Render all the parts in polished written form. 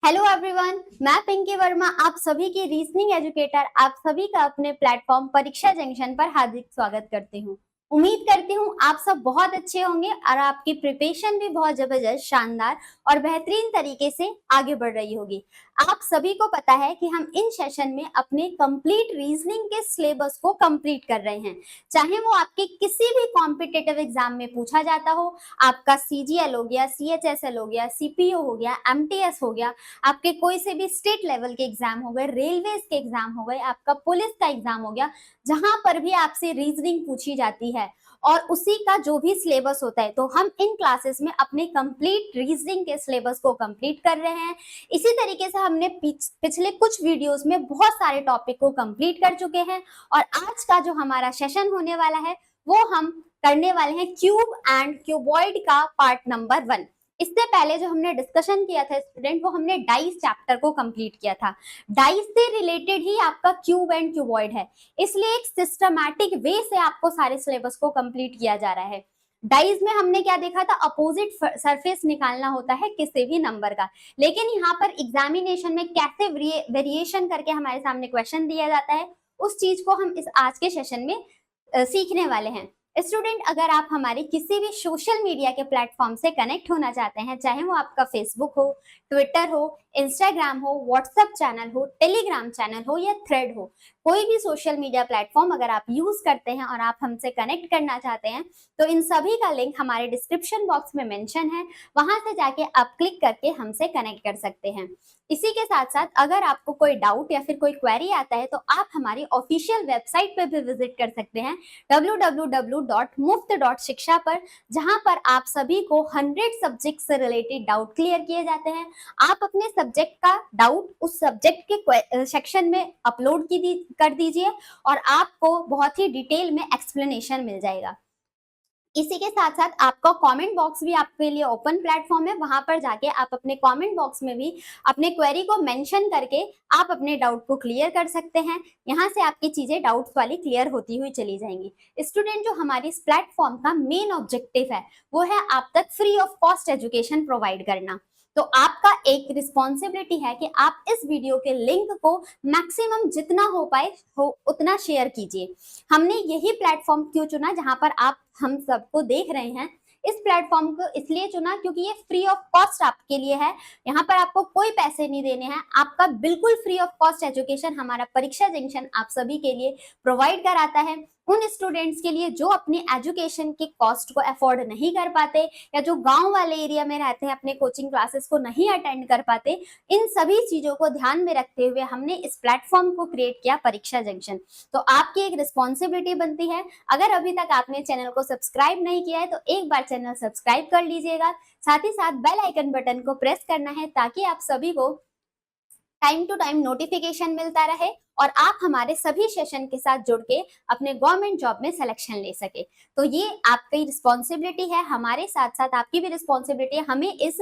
Hello everyone, मैं पिंकी वर्मा आप सभी की रीजनिंग एजुकेटर आप सभी का अपने प्लेटफॉर्म परीक्षा जंक्शन पर हार्दिक स्वागत करती हूँ। उम्मीद करती हूँ आप सब बहुत अच्छे होंगे और आपकी प्रिपरेशन भी बहुत जबरदस्त, शानदार और बेहतरीन तरीके से आगे बढ़ रही होगी। आप सभी को पता है कि हम इन सेशन में अपने कंप्लीट रीजनिंग के सिलेबस को कंप्लीट कर रहे हैं। चाहे वो आपके किसी भी कॉम्पिटिटिव एग्जाम में पूछा जाता हो, आपका सीजीएल हो गया, सीएचएसएल हो गया, सीपीओ हो गया, एमटीएस हो गया, आपके कोई से भी स्टेट लेवल के एग्जाम हो गए, रेलवेज के एग्जाम हो गए, आपका पुलिस का एग्जाम हो गया, जहां पर भी आपसे रीजनिंग पूछी जाती है और उसी का जो भी सिलेबस होता है, तो हम इन क्लासेस में अपने कंप्लीट रीजनिंग के सिलेबस को कंप्लीट कर रहे हैं। इसी तरीके से हमने पिछले कुछ वीडियोस में बहुत सारे टॉपिक को कंप्लीट कर चुके हैं और आज का जो हमारा सेशन होने वाला है वो हम करने वाले हैं क्यूब एंड क्यूबॉइड का पार्ट नंबर 1। इससे पहले जो हमने डिस्कशन किया था स्टूडेंट, वो हमने डाइस चैप्टर को कंप्लीट किया था। डाइस से रिलेटेड ही आपका क्यूब एंड क्यूबॉइड है, इसलिए एक सिस्टमैटिक वे से आपको सारे सिलेबस को कंप्लीट किया जा रहा है। डाइस में हमने क्या देखा था, अपोजिट सरफेस निकालना होता है किसी भी नंबर का, लेकिन यहाँ पर एग्जामिनेशन में कैसे वेरिएशन करके हमारे सामने क्वेश्चन दिया जाता है, उस चीज को हम इस आज के सेशन में सीखने वाले हैं। स्टूडेंट, अगर आप हमारे किसी भी सोशल मीडिया के प्लेटफॉर्म से कनेक्ट होना चाहते हैं, चाहे वो आपका फेसबुक हो, ट्विटर हो, इंस्टाग्राम हो, व्हाट्सएप चैनल हो, टेलीग्राम चैनल हो या थ्रेड हो, कोई भी सोशल मीडिया प्लेटफॉर्म अगर आप यूज करते हैं और आप हमसे कनेक्ट करना चाहते हैं, तो इन सभी का लिंक हमारे डिस्क्रिप्शन बॉक्स में मेंशन है, वहां से जाके आप क्लिक करके हमसे कनेक्ट कर सकते हैं। इसी के साथ साथ अगर आपको कोई डाउट या फिर कोई क्वेरी आता है, तो आप हमारी ऑफिशियल वेबसाइट पे भी विजिट कर सकते हैं www.muft.shiksha पर, जहां पर आप सभी को 100 सब्जेक्ट से रिलेटेड डाउट क्लियर किए जाते हैं। आप अपने सब्जेक्ट का डाउट उस सब्जेक्ट के सेक्शन में अपलोड कर दीजिए और आपको बहुत ही डिटेल में एक्सप्लेनेशन मिल जाएगा। इसी के साथ साथ आपका कमेंट बॉक्स भी आपके लिए ओपन प्लेटफॉर्म है, वहां पर जाके आप अपने कमेंट बॉक्स में भी अपने क्वेरी को मेंशन करके आप अपने डाउट को क्लियर कर सकते हैं। यहाँ से आपकी चीजें डाउट्स वाली क्लियर होती हुई चली जाएंगी। स्टूडेंट, जो हमारी इस प्लेटफॉर्म का मेन ऑब्जेक्टिव है वो है आप तक free of cost education provide करना। तो आपका एक रिस्पॉन्सिबिलिटी है कि आप इस वीडियो के लिंक को मैक्सिमम जितना हो पाए हो उतना शेयर कीजिए। हमने यही प्लेटफॉर्म क्यों चुना जहां पर आप हम सबको देख रहे हैं, इस प्लेटफॉर्म को इसलिए चुना क्योंकि ये फ्री ऑफ कॉस्ट आपके लिए है। यहाँ पर आपको कोई पैसे नहीं देने हैं, आपका बिल्कुल फ्री ऑफ कॉस्ट एजुकेशन हमारा परीक्षा जंक्शन आप सभी के लिए प्रोवाइड कराता है। उन स्टूडेंट्स के लिए जो अपने एजुकेशन के कॉस्ट को अफोर्ड नहीं कर पाते या जो गांव वाले एरिया में रहते हैं, अपने कोचिंग क्लासेस को नहीं अटेंड कर पाते, इन सभी चीजों को ध्यान में रखते हुए हमने इस प्लेटफॉर्म को क्रिएट किया परीक्षा जंक्शन। तो आपकी एक रिस्पॉन्सिबिलिटी बनती है, अगर अभी तक आपने चैनल को सब्सक्राइब नहीं किया है तो एक बार चैनल सब्सक्राइब कर लीजिएगा। साथ ही साथ बेल आइकन बटन को प्रेस करना है ताकि आप सभी को टाइम टू टाइम नोटिफिकेशन मिलता रहे और आप हमारे सभी सेशन के साथ जुड़ के अपने गवर्नमेंट जॉब में सिलेक्शन ले सके। तो ये आपकी रिस्पॉन्सिबिलिटी है, हमारे साथ साथ आपकी भी रिस्पॉन्सिबिलिटी है। हमें इस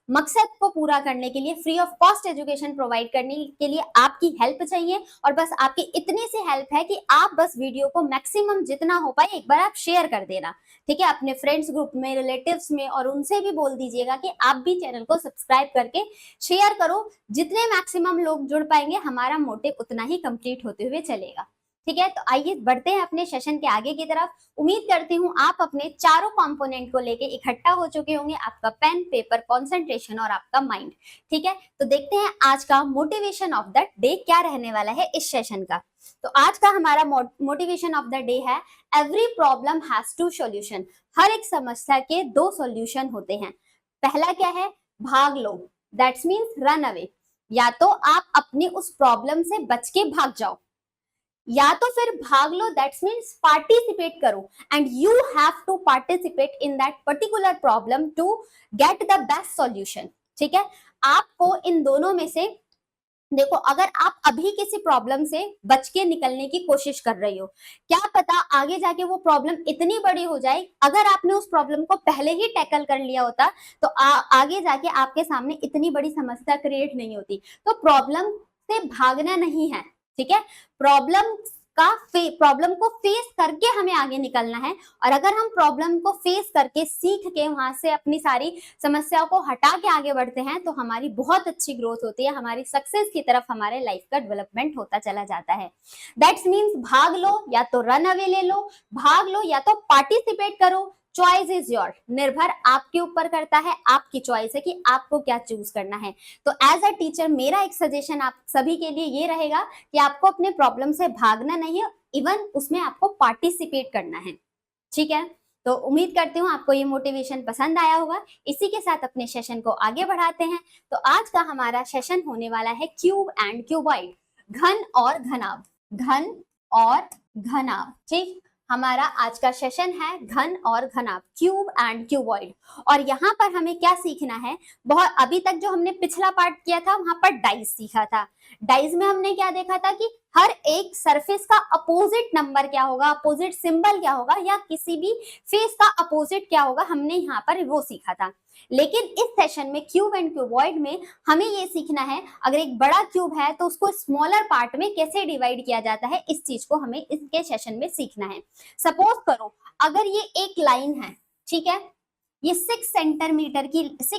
मकसद को पूरा करने के लिए, free of cost education provide करने के लिए आपकी हेल्प चाहिए और बस आपकी इतनी सी हेल्प है कि आप बस वीडियो को मैक्सिमम जितना हो पाए एक बार आप शेयर कर देना, ठीक है, अपने फ्रेंड्स ग्रुप में, रिलेटिव्स में, और उनसे भी बोल दीजिएगा कि आप भी चैनल को सब्सक्राइब करके शेयर करो। जितने मैक्सिमम लोग जुड़ पाएंगे हमारा मोटिव उतना ही कंप्लीट होते हुए चलेगा। ठीक है, तो आइए बढ़ते हैं अपने सेशन के आगे की तरफ। उम्मीद करती हूँ आप अपने चारों कंपोनेंट को लेके इकट्ठा हो चुके होंगे, आपका पेन, पेपर, कंसंट्रेशन और आपका माइंड। ठीक है, तो देखते हैं आज का मोटिवेशन ऑफ द डे क्या रहने वाला है इस सेशन का। तो आज का हमारा मोटिवेशन ऑफ द डे है, every problem has two solution. हर एक समस्या के दो सॉल्यूशन होते हैं। पहला क्या है, भाग लो, दैट्स मीन्स रन अवे। या तो आप अपनी उस प्रॉब्लम से बच के भाग जाओ, या तो फिर भाग लो, दैट्स मीन्स पार्टिसिपेट करो, and you have to participate in that particular problem to get the best solution. ठीक है, आपको इन दोनों में से देखो, अगर आप अभी किसी प्रॉब्लम से बच के निकलने की कोशिश कर रही हो, क्या पता आगे जाके वो प्रॉब्लम इतनी बड़ी हो जाए, अगर आपने उस प्रॉब्लम को पहले ही टैकल कर लिया होता तो आगे जाके आपके सामने इतनी बड़ी समस्या क्रिएट नहीं होती। तो प्रॉब्लम से भागना नहीं है, ठीक है, प्रॉब्लम प्रॉब्लम को फेस करके हमें आगे निकलना है। और अगर हम प्रॉब्लम को फेस करके सीख के वहां से अपनी सारी समस्याओं को हटा के आगे बढ़ते हैं तो हमारी बहुत अच्छी ग्रोथ होती है, हमारी सक्सेस की तरफ हमारे लाइफ का डेवलपमेंट होता चला जाता है। दैट्स मीन्स भाग लो या तो रन अवे ले लो, भाग लो या तो पार्टिसिपेट करो, चॉइस इज योर, निर्भर आपके ऊपर करता है, आपकी चॉइस है कि आपको क्या चूज करना है। तो एज अ टीचर मेरा एक सजेशन आप सभी के लिए ये रहेगा कि आपको अपने प्रॉब्लम से भागना नहीं है, इवन उसमें आपको पार्टिसिपेट करना है। ठीक है, तो उम्मीद करती हूँ आपको ये मोटिवेशन पसंद आया होगा। इसी के साथ अपने सेशन को आगे बढ़ाते हैं। तो आज का हमारा सेशन होने वाला है क्यूब एंड क्यूबॉइड, घन और घनाभ, घन और घनाभ। ठीक, हमारा आज का सेशन है घन और घनाभ, क्यूब एंड क्यूबॉइड। और यहाँ पर हमें क्या सीखना है, बहुत अभी तक जो हमने पिछला पार्ट किया था वहां पर डाइज सीखा था। डाइज में हमने क्या देखा था कि हर एक सरफेस का अपोजिट नंबर क्या होगा, अपोजिट सिंबल क्या होगा, या किसी भी फेस का अपोजिट क्या होगा, हमने यहाँ पर वो सीखा था। लेकिन इस सेशन में क्यूब एंड क्यूबॉइड में हमें ये सीखना है, अगर एक बड़ा क्यूब है तो उसको स्मॉलर पार्ट में कैसे डिवाइड किया जाता है, इस चीज को हमें इसके सेशन में सीखना है। सपोज करो अगर ये एक लाइन है, ठीक है, ये 6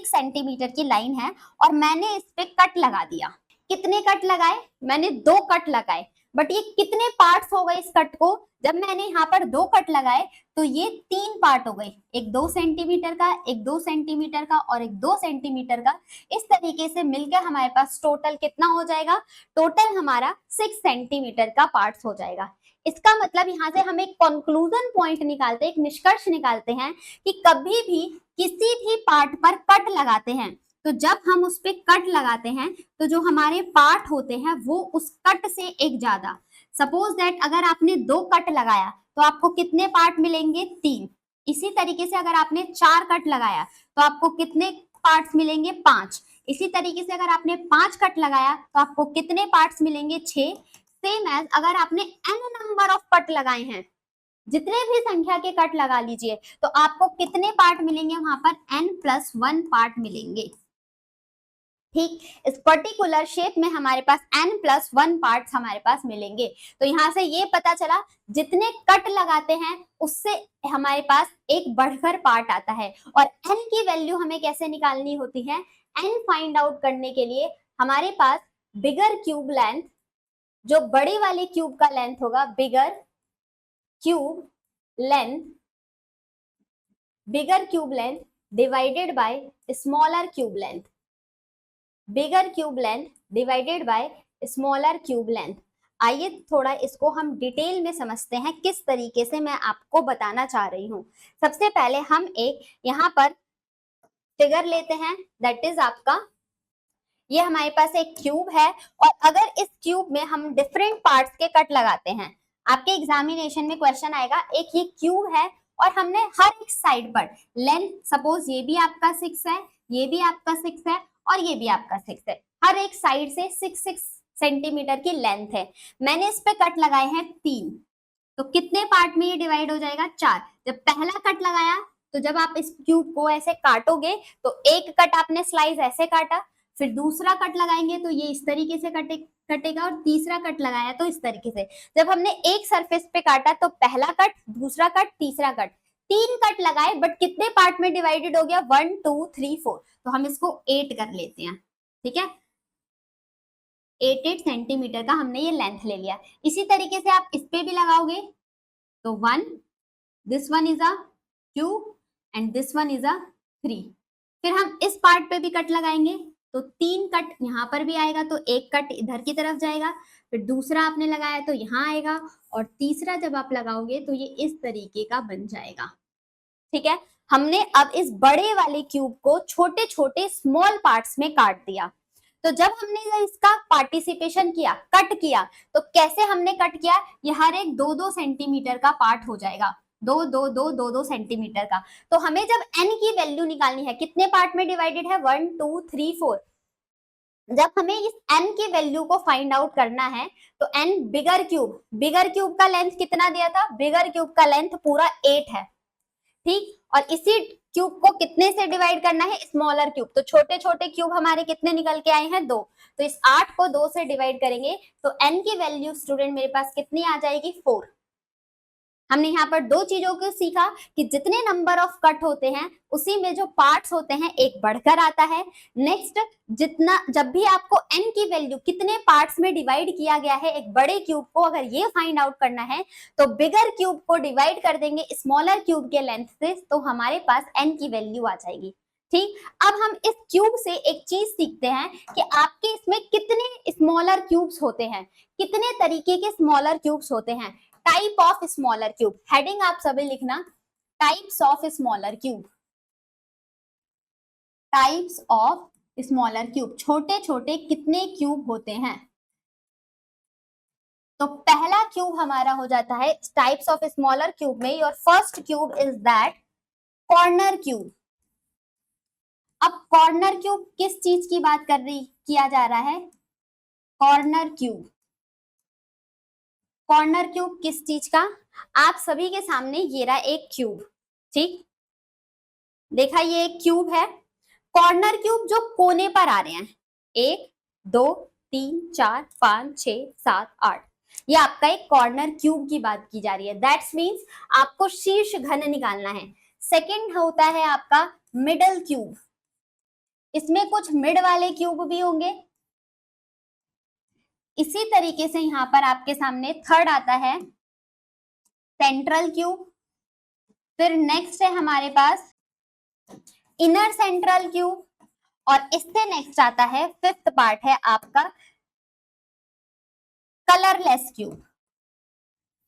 सेंटीमीटर की लाइन है और मैंने इस पे कट लगा दिया। कितने कट लगाए, मैंने 2 कट लगाए, बट ये कितने पार्ट्स हो गए इस कट को, जब मैंने यहाँ पर 2 कट लगाए तो ये 3 पार्ट हो गए, एक 2 सेंटीमीटर का, एक 2 सेंटीमीटर का और एक 2 सेंटीमीटर का। इस तरीके से मिलकर हमारे पास टोटल कितना हो जाएगा, टोटल हमारा 6 सेंटीमीटर का पार्ट्स हो जाएगा। इसका मतलब यहाँ से हम एक कंक्लूजन पॉइंट निकालते हैं, एक निष्कर्ष निकालते हैं कि कभी भी किसी भी पार्ट पर कट लगाते हैं तो जब हम उस पे कट लगाते हैं तो जो हमारे पार्ट होते हैं वो उस कट से एक ज्यादा, सपोज दैट अगर आपने 2 कट लगाया तो आपको कितने पार्ट मिलेंगे, 3। इसी तरीके से अगर आपने 4 कट लगाया तो आपको कितने पार्ट्स मिलेंगे, 5। इसी तरीके से अगर आपने 5 कट लगाया तो आपको कितने पार्ट्स मिलेंगे, 6। सेम एज अगर आपने n नंबर ऑफ कट लगाए हैं, जितने भी संख्या के कट लगा लीजिए तो आपको कितने पार्ट मिलेंगे, वहां पर n+1 पार्ट मिलेंगे। ठीक, इस पर्टिकुलर शेप में हमारे पास n+1 पार्ट्स हमारे पास मिलेंगे। तो यहां से ये पता चला जितने कट लगाते हैं उससे हमारे पास एक बढ़कर पार्ट आता है। और n की वैल्यू हमें कैसे निकालनी होती है, n फाइंड आउट करने के लिए हमारे पास बिगर क्यूब लेंथ, जो बड़े वाले क्यूब का लेंथ होगा, बिगर cube length divided by smaller cube length, bigger cube length divided by smaller cube length. आइए थोड़ा इसको हम डिटेल में समझते हैं किस तरीके से मैं आपको बताना चाह रही हूँ। सबसे पहले हम एक यहाँ पर फिगर लेते हैं, दैट इज आपका, ये हमारे पास एक क्यूब है और अगर इस क्यूब में हम डिफरेंट पार्ट्स के कट लगाते हैं, आपके एग्जामिनेशन में क्वेश्चन आएगा, एक ये क्यूब है और हमने हर एक साइड पर लेंथ, सपोज ये भी आपका 6 है, ये भी आपका 6 है और ये भी आपका 6 है, हर एक साइड से 6 सेंटीमीटर की लेंथ है। मैंने इस पे कट लगाए हैं 3, तो कितने पार्ट में ये डिवाइड हो जाएगा, 4। जब पहला कट लगाया तो जब आप इस क्यूब को ऐसे काटोगे तो एक कट आपने स्लाइस ऐसे काटा, फिर दूसरा कट लगाएंगे तो ये इस तरीके से कटेगा और तीसरा कट लगाया तो इस तरीके से। जब हमने एक सरफेस पे काटा तो पहला कट, दूसरा कट, तीसरा कट, 3 कट लगाए, बट कितने पार्ट में डिवाइडेड हो गया, 1 2 3 4। तो हम इसको 8 कर लेते हैं। ठीक है, 8 सेंटीमीटर का हमने ये लेंथ ले लिया। इसी तरीके से आप इस पे भी लगाओगे तो 1, this one is a 2 and this one is a 3। फिर हम इस पार्ट पे भी कट लगाएंगे तो 3 कट यहाँ पर भी आएगा, तो एक कट इधर की तरफ जाएगा, फिर दूसरा आपने लगाया तो यहाँ आएगा और तीसरा जब आप लगाओगे तो ये इस तरीके का बन जाएगा। ठीक है, हमने अब इस बड़े वाले क्यूब को छोटे छोटे स्मॉल पार्ट्स में काट दिया। तो जब हमने इसका पार्टिसिपेशन किया, कट किया, तो कैसे हमने कट किया, ये हर एक 2-2 सेंटीमीटर का पार्ट हो जाएगा, 2-2 सेंटीमीटर का। तो हमें जब n की वैल्यू निकालनी है, कितने पार्ट में डिवाइडेड है, 1 2 3 4, जब हमें इस n की वैल्यू को फाइंड आउट करना है तो n बिगर क्यूब का लेंथ कितना दिया था, बिगर क्यूब का लेंथ पूरा 8 है। ठीक, और इसी क्यूब को कितने से डिवाइड करना है, स्मॉलर क्यूब। तो छोटे छोटे क्यूब हमारे कितने निकल के आए हैं, 2। तो इस 8 को 2 से डिवाइड करेंगे तो n की वैल्यू स्टूडेंट मेरे पास कितनी आ जाएगी, 4। हमने यहाँ पर दो चीजों को सीखा कि जितने नंबर ऑफ कट होते हैं उसी में जो पार्ट्स होते हैं एक बढ़कर आता है। नेक्स्ट, जितना जब भी आपको n की वैल्यू कितने पार्ट्स में डिवाइड किया गया है एक बड़े क्यूब को, अगर ये फाइंड आउट करना है तो बिगर क्यूब को डिवाइड कर देंगे स्मॉलर क्यूब के लेंथ से, तो हमारे पास n की वैल्यू आ जाएगी। ठीक, अब हम इस क्यूब से एक चीज सीखते हैं कि आपके इसमें कितने स्मॉलर क्यूब्स होते हैं, कितने तरीके के स्मॉलर क्यूब्स होते हैं। Type of smaller cube, heading आप सभी लिखना, types of smaller cube, types of smaller cube, छोटे छोटे कितने क्यूब होते हैं। तो पहला क्यूब हमारा हो जाता है टाइप्स ऑफ स्मॉलर क्यूब में, your first cube is that corner cube. अब कॉर्नर क्यूब किस चीज की बात किया जा रहा है, कॉर्नर क्यूब। कॉर्नर क्यूब किस चीज का, आप सभी के सामने ये रहा एक क्यूब, ठीक, देखा ये एक क्यूब है। कॉर्नर क्यूब जो कोने पर आ रहे हैं, 1 2 3 4 5 6 7 8, ये आपका एक कॉर्नर क्यूब की बात की जा रही है। दैट्स मीन्स आपको शीर्ष घन निकालना है। सेकंड होता है आपका मिडल क्यूब, इसमें कुछ मिड वाले क्यूब भी होंगे। इसी तरीके से यहां पर आपके सामने थर्ड आता है सेंट्रल क्यूब। फिर नेक्स्ट है हमारे पास इनर सेंट्रल क्यूब, और इससे नेक्स्ट आता है फिफ्थ पार्ट है आपका कलरलेस क्यूब।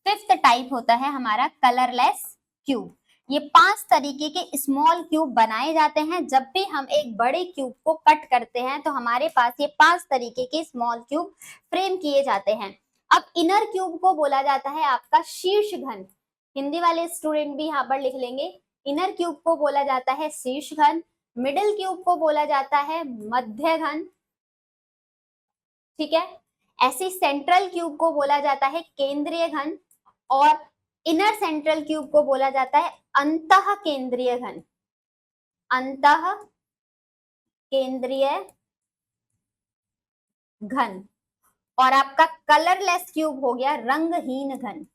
फिफ्थ टाइप होता है हमारा कलरलेस क्यूब। ये 5 तरीके के स्मॉल क्यूब बनाए जाते हैं। जब भी हम एक बड़े क्यूब को कट करते हैं तो हमारे पास ये 5 तरीके के स्मॉल क्यूब फ्रेम किए जाते हैं। अब इनर क्यूब को बोला जाता है आपका शीर्ष घन, हिंदी वाले स्टूडेंट भी यहाँ पर लिख लेंगे। इनर क्यूब को बोला जाता है शीर्ष घन, मिडिल क्यूब को बोला जाता है मध्य घन, ठीक है। ऐसे सेंट्रल क्यूब को बोला जाता है केंद्रीय घन, और इनर सेंट्रल क्यूब को बोला जाता है अंतः केंद्रीय घन, अंतः केंद्रीय घन। और आपका कलरलेस क्यूब हो गया रंगहीन घन,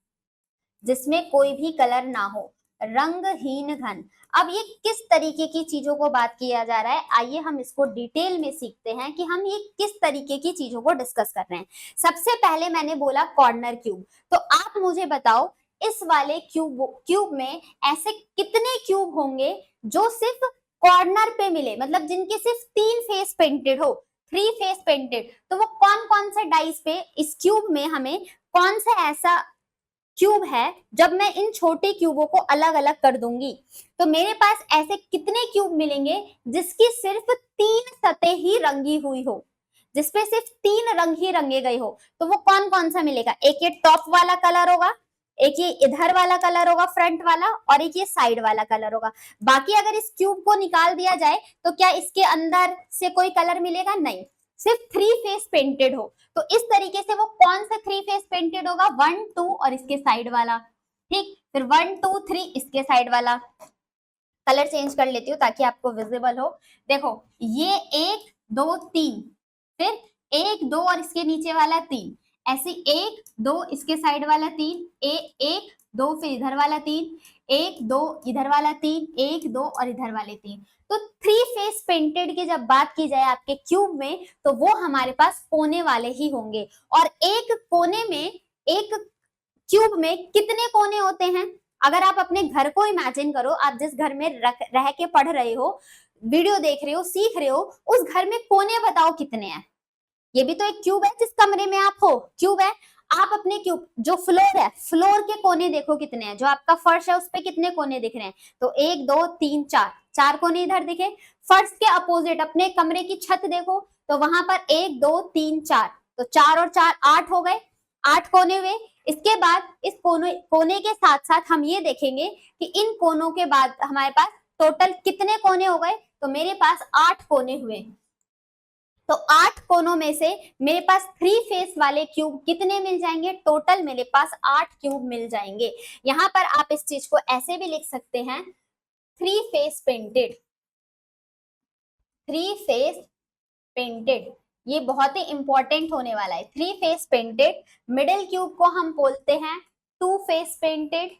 जिसमें कोई भी कलर ना हो, रंगहीन घन। अब ये किस तरीके की चीजों को बात किया जा रहा है, आइए हम इसको डिटेल में सीखते हैं कि हम ये किस तरीके की चीजों को डिस्कस कर रहे हैं। सबसे पहले मैंने बोला कॉर्नर क्यूब, तो आप मुझे बताओ इस वाले क्यूब में ऐसे कितने क्यूब होंगे जो सिर्फ कॉर्नर पे मिले, मतलब जिनके सिर्फ 3 फेस पेंटेड हो, 3 फेस पेंटेड। तो वो कौन कौन से डाइस पे इस क्यूब में हमें कौन सा ऐसा क्यूब है, जब मैं इन छोटे क्यूबों को अलग अलग कर दूंगी तो मेरे पास ऐसे कितने क्यूब मिलेंगे जिसकी सिर्फ 3 सतह ही रंगी हुई हो, जिसपे सिर्फ 3 रंग ही रंगे गए हो। तो वो कौन कौन सा मिलेगा, एक ये टॉप वाला कलर होगा, एक ये इधर वाला कलर होगा फ्रंट वाला, और एक ये साइड वाला कलर होगा। बाकी अगर इस क्यूब को निकाल दिया जाए तो क्या इसके अंदर से कोई कलर मिलेगा, नहीं, सिर्फ 3 फेस पेंटेड हो। तो इस तरीके से वो कौन सा 3 फेस पेंटेड होगा, 1 2 और इसके साइड वाला, ठीक। फिर 1 2 3 इसके साइड वाला, कलर चेंज कर लेती हूँ ताकि आपको विजिबल हो। देखो ये 1 2 3, फिर 1 2 और इसके नीचे वाला 3, ऐसे 1 2 इसके साइड वाला 3, 1 2 फिर इधर वाला 3, 1 2 इधर वाला 3, 1 2 और इधर वाले 3। तो 3 फेस पेंटेड की जब बात की जाए आपके क्यूब में तो वो हमारे पास कोने वाले ही होंगे। और एक कोने में, एक क्यूब में कितने कोने होते हैं, अगर आप अपने घर को इमेजिन करो, आप जिस घर में रह के पढ़ रहे हो, वीडियो देख रहे हो, सीख रहे हो, उस घर में कोने बताओ कितने हैं। ये भी तो एक क्यूब है, जिस कमरे में आप हो क्यूब है। आप अपने क्यूब जो फ्लोर है, फ्लोर के कोने देखो कितने हैं, जो आपका फर्श है उस पे कितने कोने दिख रहे हैं, तो 1 2 3 4, 4 कोने इधर दिखे। फर्श के अपोजिट अपने कमरे की छत देखो तो वहां पर 1 2 3 4, तो 4 और 4 8 हो गए, 8 कोने हुए। इसके बाद इस कोने के साथ साथ हम ये देखेंगे कि इन कोनों के बाद हमारे पास टोटल कितने कोने हो गए, तो मेरे पास 8 कोने हुए। तो 8 कोनों में से मेरे पास 3 फेस वाले क्यूब कितने मिल जाएंगे, टोटल मेरे पास 8 क्यूब मिल जाएंगे। यहाँ पर आप इस चीज को ऐसे भी लिख सकते हैं, three face painted, three face painted, ये बहुत ही इंपॉर्टेंट होने वाला है। Three face painted, middle cube को हम बोलते हैं two face painted,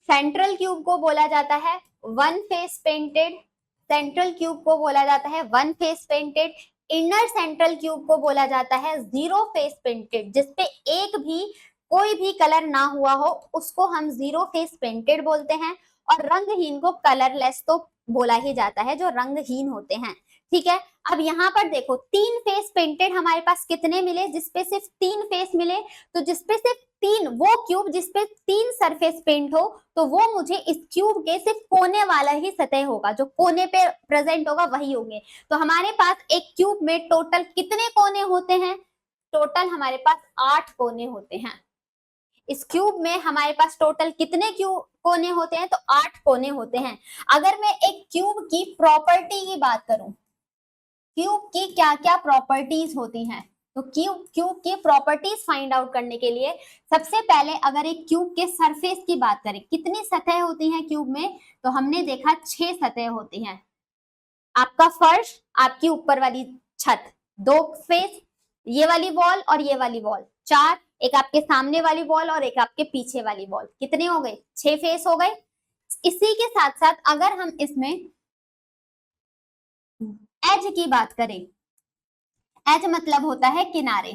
central cube को बोला जाता है one face painted, central cube को बोला जाता है one face painted, inner central cube को बोला जाता है जीरो फेस पेंटेड, जिसपे एक भी कोई भी कलर ना हुआ हो उसको हम जीरो फेस पेंटेड बोलते हैं। और रंगहीन को कलरलेस तो बोला ही जाता है, जो रंगहीन होते हैं। ठीक है, अब यहाँ पर देखो तीन फेस पेंटेड हमारे पास कितने मिले, जिसपे सिर्फ तीन फेस मिले, तो जिसपे सिर्फ तीन, वो क्यूब जिसपे तीन सरफेस पेंट हो, तो वो मुझे इस क्यूब के सिर्फ कोने वाला ही सतह होगा, जो कोने पे प्रेजेंट होगा वही होंगे। तो हमारे पास एक क्यूब में टोटल कितने कोने होते हैं, टोटल हमारे पास 8 कोने होते हैं। इस क्यूब में हमारे पास टोटल कितने क्यूब कोने होते हैं, तो 8 कोने होते हैं। अगर मैं एक क्यूब की प्रॉपर्टी की बात करूं, क्यूब की क्या क्या प्रॉपर्टीज होती हैं, तो क्यूब की प्रॉपर्टीज फाइंड आउट करने के लिए सबसे पहले अगर एक क्यूब के सरफेस की बात करें, कितनी सतह होती हैं क्यूब में, तो हमने देखा 6 सतह होती हैं। आपका फर्श, आपकी ऊपर वाली छत, 2 फेस, ये वाली वॉल और ये वाली वॉल 4, एक आपके सामने वाली वॉल और एक आपके पीछे वाली वॉल, कितने हो गए, 6 फेस हो गए। इसी के साथ साथ अगर हम इसमें एज की बात करें, एज मतलब होता है किनारे,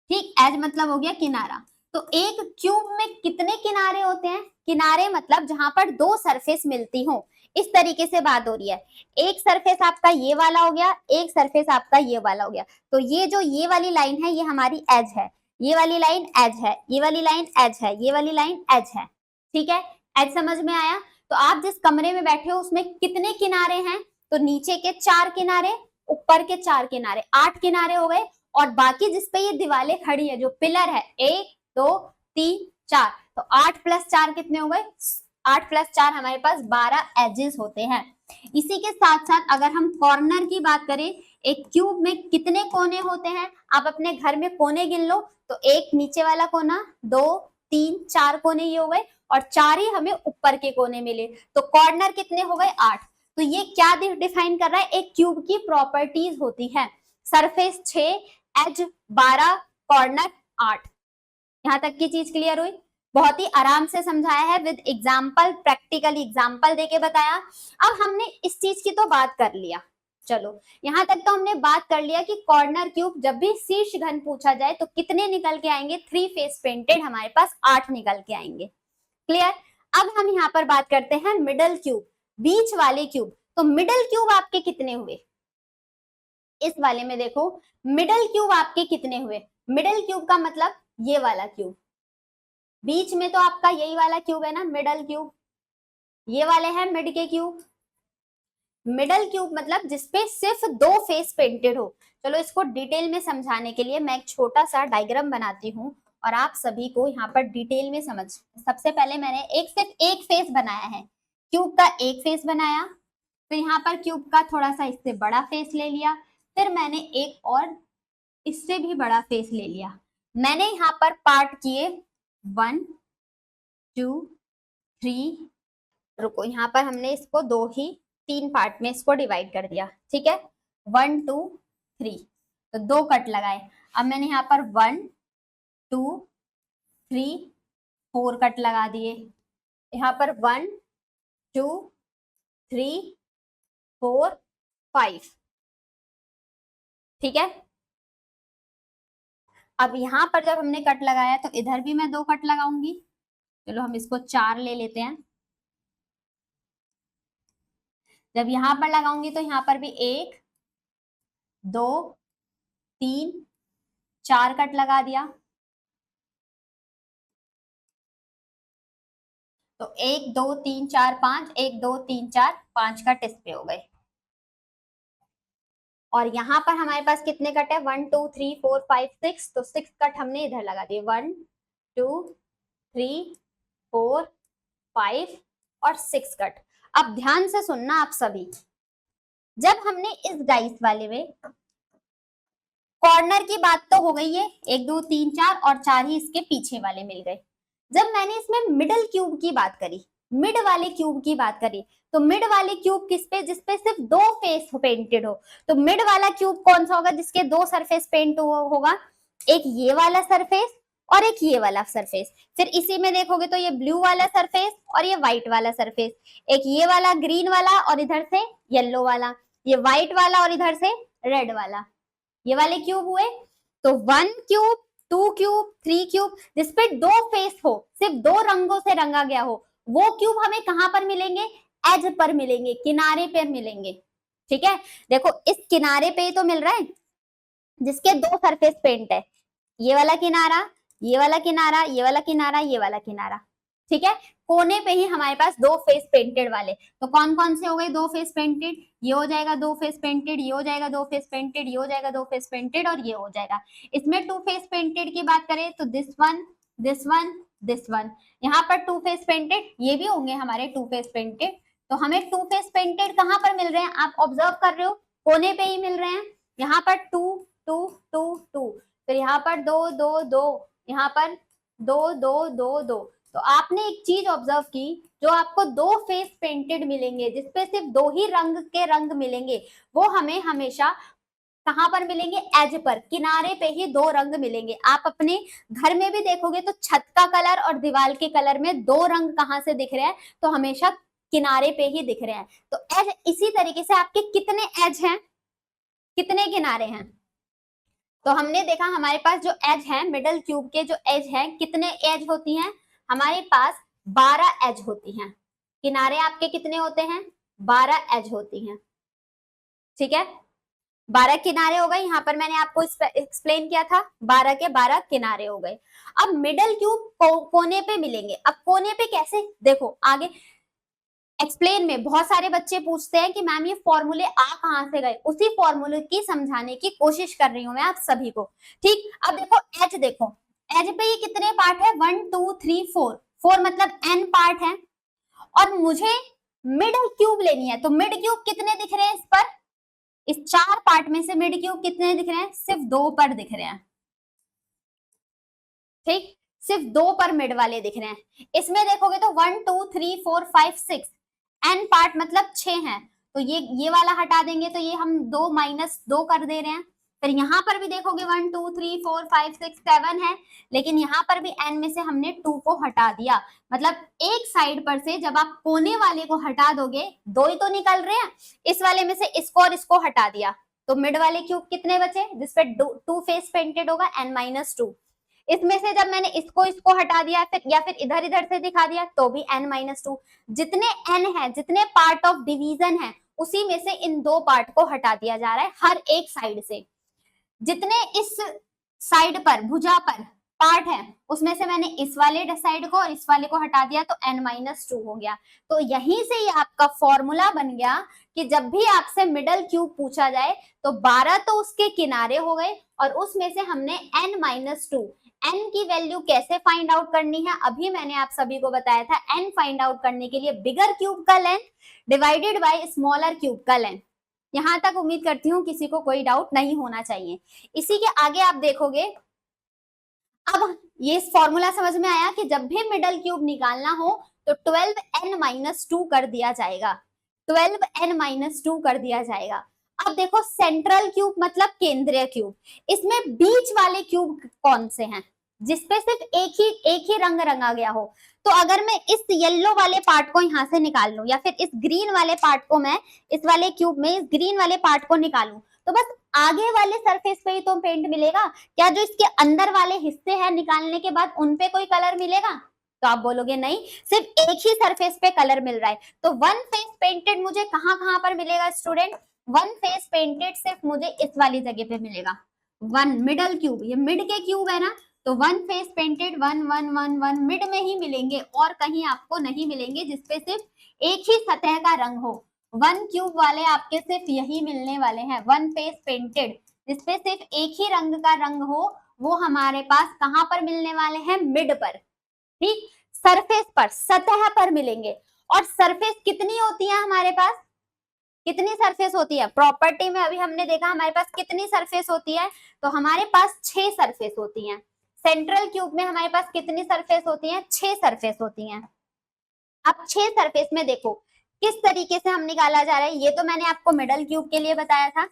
ठीक, एज मतलब हो गया किनारा। तो एक क्यूब में कितने किनारे होते हैं, किनारे मतलब जहां पर दो सरफेस मिलती हो, इस तरीके से बात हो रही है। एक सरफेस आपका ये वाला हो गया, एक सरफेस आपका ये वाला हो गया, तो ये जो ये वाली लाइन है ये हमारी एज है, ये वाली लाइन एज है, ये वाली लाइन एज है, ये वाली लाइन एज है। ठीक है, एज समझ में आया। तो आप जिस कमरे में बैठे हो उसमें कितने किनारे हैं, तो नीचे के 4 किनारे, ऊपर के 4 किनारे, 8 किनारे हो गए। और बाकी जिसपे ये दीवारें खड़ी है, जो पिलर है, 1 2 3 4, तो 8 + 4 कितने हो गए, 8 + 4 हमारे पास 12 एजेस होते हैं। इसी के साथ साथ अगर हम कॉर्नर की बात करें, एक क्यूब में कितने कोने होते हैं, आप अपने घर में कोने गिन लो, तो एक नीचे वाला कोना, 2 3 4 कोने ये हो गए, और 4 ही हमें ऊपर के कोने मिले, तो कॉर्नर कितने हो गए, 8। तो ये क्या डिफाइन कर रहा है, एक क्यूब की प्रॉपर्टीज होती है, सरफेस 6, एज 12, कॉर्नर 8। यहां तक की चीज क्लियर हुई, बहुत ही आराम से समझाया है, विद एग्जाम्पल, प्रैक्टिकल एग्जाम्पल देके बताया। अब हमने इस चीज की तो बात कर लिया, चलो यहां तक तो हमने बात कर लिया कि कॉर्नर क्यूब जब भी शीर्ष घन पूछा जाए तो कितने निकल के आएंगे, 3 फेस पेंटेड हमारे पास 8 निकल के आएंगे। क्लियर। अब हम यहाँ पर बात करते हैं मिडल क्यूब, बीच वाले क्यूब। तो मिडल क्यूब आपके कितने हुए, इस वाले में देखो मिडल क्यूब आपके कितने हुए, मिडल क्यूब का मतलब ये वाला क्यूब, बीच में तो आपका यही वाला क्यूब है ना मिडल क्यूब, ये वाले हैं मिड के क्यूब। मिडल क्यूब मतलब जिसपे सिर्फ 2 फेस पेंटेड हो। चलो इसको डिटेल में समझाने के लिए मैं एक छोटा सा डायग्राम बनाती हूँ और आप सभी को यहाँ पर डिटेल में समझ। सबसे पहले मैंने सिर्फ एक फेस बनाया है, क्यूब का एक फेस बनाया, फिर यहाँ पर क्यूब का थोड़ा सा इससे बड़ा फेस ले लिया, फिर मैंने एक और इससे भी बड़ा फेस ले लिया। मैंने यहाँ पर पार्ट किए 1 2 3, रुको यहाँ पर हमने इसको 3 पार्ट में इसको डिवाइड कर दिया, ठीक है, 1 2 3, तो 2 कट लगाए। अब मैंने यहाँ पर 1 2 3 4 कट लगा दिए, यहाँ पर 1 2 3 4 5, ठीक है। अब यहाँ पर जब हमने कट लगाया तो इधर भी मैं 2 कट लगाऊंगी, चलो हम इसको 4 ले लेते हैं। जब यहाँ पर लगाऊंगी तो यहाँ पर भी 1 2 3 4 कट लगा दिया, तो 1 2 3 4 5, 1 2 3 4 5 कट इस पे हो गए। और यहाँ पर हमारे पास कितने कट है, 1 2 3 4 5 6, तो 6 कट हमने इधर लगा दिए, 1 2 3 4 5 और 6 कट। अब ध्यान से सुनना आप सभी, जब हमने इस डाइस वाले में कॉर्नर की बात तो हो गई है, 1 2 3 4 और 4 ही इसके पीछे वाले मिल गए। जब मैंने इसमें मिडल क्यूब की बात करी, मिड वाले क्यूब की बात करें तो मिड वाले क्यूब किस पे, जिसपे सिर्फ दो फेस पेंटेड हो, तो मिड वाला क्यूब कौन सा होगा, जिसके दो सरफेस पेंट होगा, एक ये वाला सरफेस और एक ये वाला सरफेस। फिर इसी में देखोगे तो ये ब्लू वाला सरफेस और ये व्हाइट वाला सरफेस, एक ये वाला ग्रीन वाला और इधर से येलो वाला, ये व्हाइट वाला और इधर से रेड वाला, ये वाले क्यूब हुए। तो 1 क्यूब, 2 क्यूब, 3 क्यूब जिसपे दो फेस हो, सिर्फ दो रंगों से रंगा गया हो, वो क्यूब हमें कहां पर मिलेंगे, एज पर मिलेंगे, किनारे पर मिलेंगे। ठीक है, देखो इस किनारे पे ही तो मिल रहा है जिसके दो सरफेस पेंट है, ये वाला किनारा, ये वाला किनारा, ये वाला किनारा, ये वाला किनारा। ठीक है, कोने पे ही हमारे पास दो फेस पेंटेड वाले, तो कौन कौन से हो गए दो फेस पेंटेड, ये हो जाएगा दो फेस पेंटेड, ये हो जाएगा दो फेस पेंटेड, ये हो जाएगा दो फेस पेंटेड और ये हो जाएगा। इसमें टू फेस पेंटेड की बात करें तो this one, this one, this one, यहाँ पर टू फेस पेंटेड, ये भी होंगे हमारे टू फेस पेंटेड। तो हमें टू फेस पेंटेड कहां पर मिल रहे हैं, आप ऑब्जर्व कर रहे हो, कोने पे ही मिल रहे हैं। यहाँ पर टू टू टू टू, फिर यहाँ पर दो दो दो, यहाँ पर दो दो दो दो। तो आपने एक चीज ऑब्जर्व की, जो आपको दो फेस पेंटेड मिलेंगे जिसपे सिर्फ दो ही रंग के रंग मिलेंगे, वो हमें हमेशा कहां पर मिलेंगे, एज पर, किनारे पे ही दो रंग मिलेंगे। आप अपने घर में भी देखोगे तो छत का कलर और दीवार के कलर में दो रंग कहां से दिख रहे हैं, तो हमेशा किनारे पे ही दिख रहे हैं। तो एज इसी तरीके से आपके कितने एज हैं, कितने किनारे हैं, तो हमने देखा हमारे पास जो एज है, मिडल क्यूब के जो एज है, कितने एज होती हैं, हमारे पास 12 एज होती हैं। किनारे आपके कितने होते हैं, 12 एज होती हैं। ठीक है, 12 किनारे हो गए, यहाँ पर मैंने आपको एक्सप्लेन किया था, 12 के 12 किनारे हो गए। अब मिडल क्यूब कोने पे मिलेंगे, अब कोने पे कैसे, देखो आगे एक्सप्लेन में बहुत सारे बच्चे पूछते हैं कि मैम ये फॉर्मूले आ कहां से गए, उसी फॉर्मूले की समझाने की कोशिश कर रही हूं मैं आप सभी को। ठीक, अब देखो एच, देखो एच पे ये कितने पार्ट है, 1 2 3 4, 4 मतलब n पार्ट है, और मुझे मिड क्यूब लेनी है, तो मिड क्यूब कितने दिख रहे हैं इस पर, इस चार पार्ट में से मिड क्यूब कितने दिख रहे हैं, सिर्फ दो पर दिख रहे हैं। ठीक, सिर्फ दो पर मिड वाले दिख रहे हैं। इसमें देखोगे तो 1 2 3 4 5 6 n पार्ट मतलब 6 हैं, तो ये वाला हटा देंगे तो ये हम 2 माइनस 2 कर दे रहे हैं। फिर यहाँ पर भी देखोगे 1 2 3 4 5 6 7 है, लेकिन यहाँ पर भी n में से हमने 2 को हटा दिया, मतलब एक साइड पर से जब आप कोने वाले को हटा दोगे, दो ही तो निकल रहे हैं, इस वाले में से इसको और इसको हटा दिया, तो मिड वाले क्यूब कितने बचे, जिसपे टू फेस पेंटेड होगा n-2। इसमें से जब मैंने इसको इसको हटा दिया, फिर या फिर इधर इधर से दिखा दिया, तो भी n-2। जितने n है, जितने पार्ट ऑफ डिवीजन है, उसी में से इन दो पार्ट को हटा दिया जा रहा है हर एक साइड से। जितने इस साइड पर, भुजा पर पार्ट है, उसमें से मैंने इस वाले साइड को और इस वाले को हटा दिया, तो n-2 हो गया। तो यहीं से ये आपका फॉर्मूला बन गया कि जब भी आपसे मिडल क्यूब पूछा जाए तो 12 तो उसके किनारे हो गए, और उसमें से हमने n-2, n की वैल्यू कैसे फाइंड आउट करनी है, अभी मैंने आप सभी को बताया था। n फाइंड आउट करने के लिए बिगर क्यूब का length divided by smaller cube का लेंथ। यहां तक उम्मीद करती हूँ किसी को कोई डाउट नहीं होना चाहिए। इसी के आगे आप देखोगे, अब ये फॉर्मूला समझ में आया कि जब भी मिडल क्यूब निकालना हो तो 12n-2 कर दिया जाएगा, 12n-2 कर दिया जाएगा। अब देखो सेंट्रल क्यूब मतलब केंद्रीय क्यूब, इसमें बीच वाले क्यूब कौन से हैं, जिसपे सिर्फ एक ही रंग रंगा गया हो। तो अगर मैं इस येलो वाले पार्ट को यहां से निकाल लूं, या फिर इस ग्रीन वाले पार्ट को मैं इस वाले क्यूब में इस ग्रीन वाले पार्ट को निकालूं, तो बस आगे वाले सरफेस पे ही तो पेंट मिलेगा, क्या जो इसके अंदर वाले हिस्से हैं निकालने के बाद उन पे कोई कलर मिलेगा, तो आप बोलोगे नहीं, सिर्फ एक ही सरफेस पे कलर मिल रहा है। तो वन फेस पेंटेड मुझे कहां कहां पर मिलेगा स्टूडेंट, वन फेस पेंटेड सिर्फ मुझे इस वाली जगह पे मिलेगा, वन मिडल क्यूब, ये मिड के क्यूब है ना, तो one face painted one one one one mid में ही मिलेंगे, और कहीं आपको नहीं मिलेंगे जिसपे सिर्फ एक ही सतह का रंग हो। वन क्यूब वाले आपके सिर्फ यही मिलने वाले हैं, वन फेस पेंटेड जिसपे सिर्फ एक ही रंग का रंग हो, वो हमारे पास कहां पर मिलने वाले हैं, मिड पर। ठीक, सरफेस पर, सतह पर मिलेंगे। और सरफेस कितनी होती है हमारे पास, कितनी सरफेस होती है, प्रॉपर्टी में अभी हमने देखा हमारे पास कितनी सरफेस होती है, तो हमारे पास 6 सरफेस होती हैं। सेंट्रल क्यूब में हमारे पास कितनी सरफेस होती हैं, 6 सरफेस होती हैं। अब 6 सरफेस में देखो किस तरीके से हम निकाला जा रहा है, ये तो मैंने आपको मिडल क्यूब के लिए बताया था।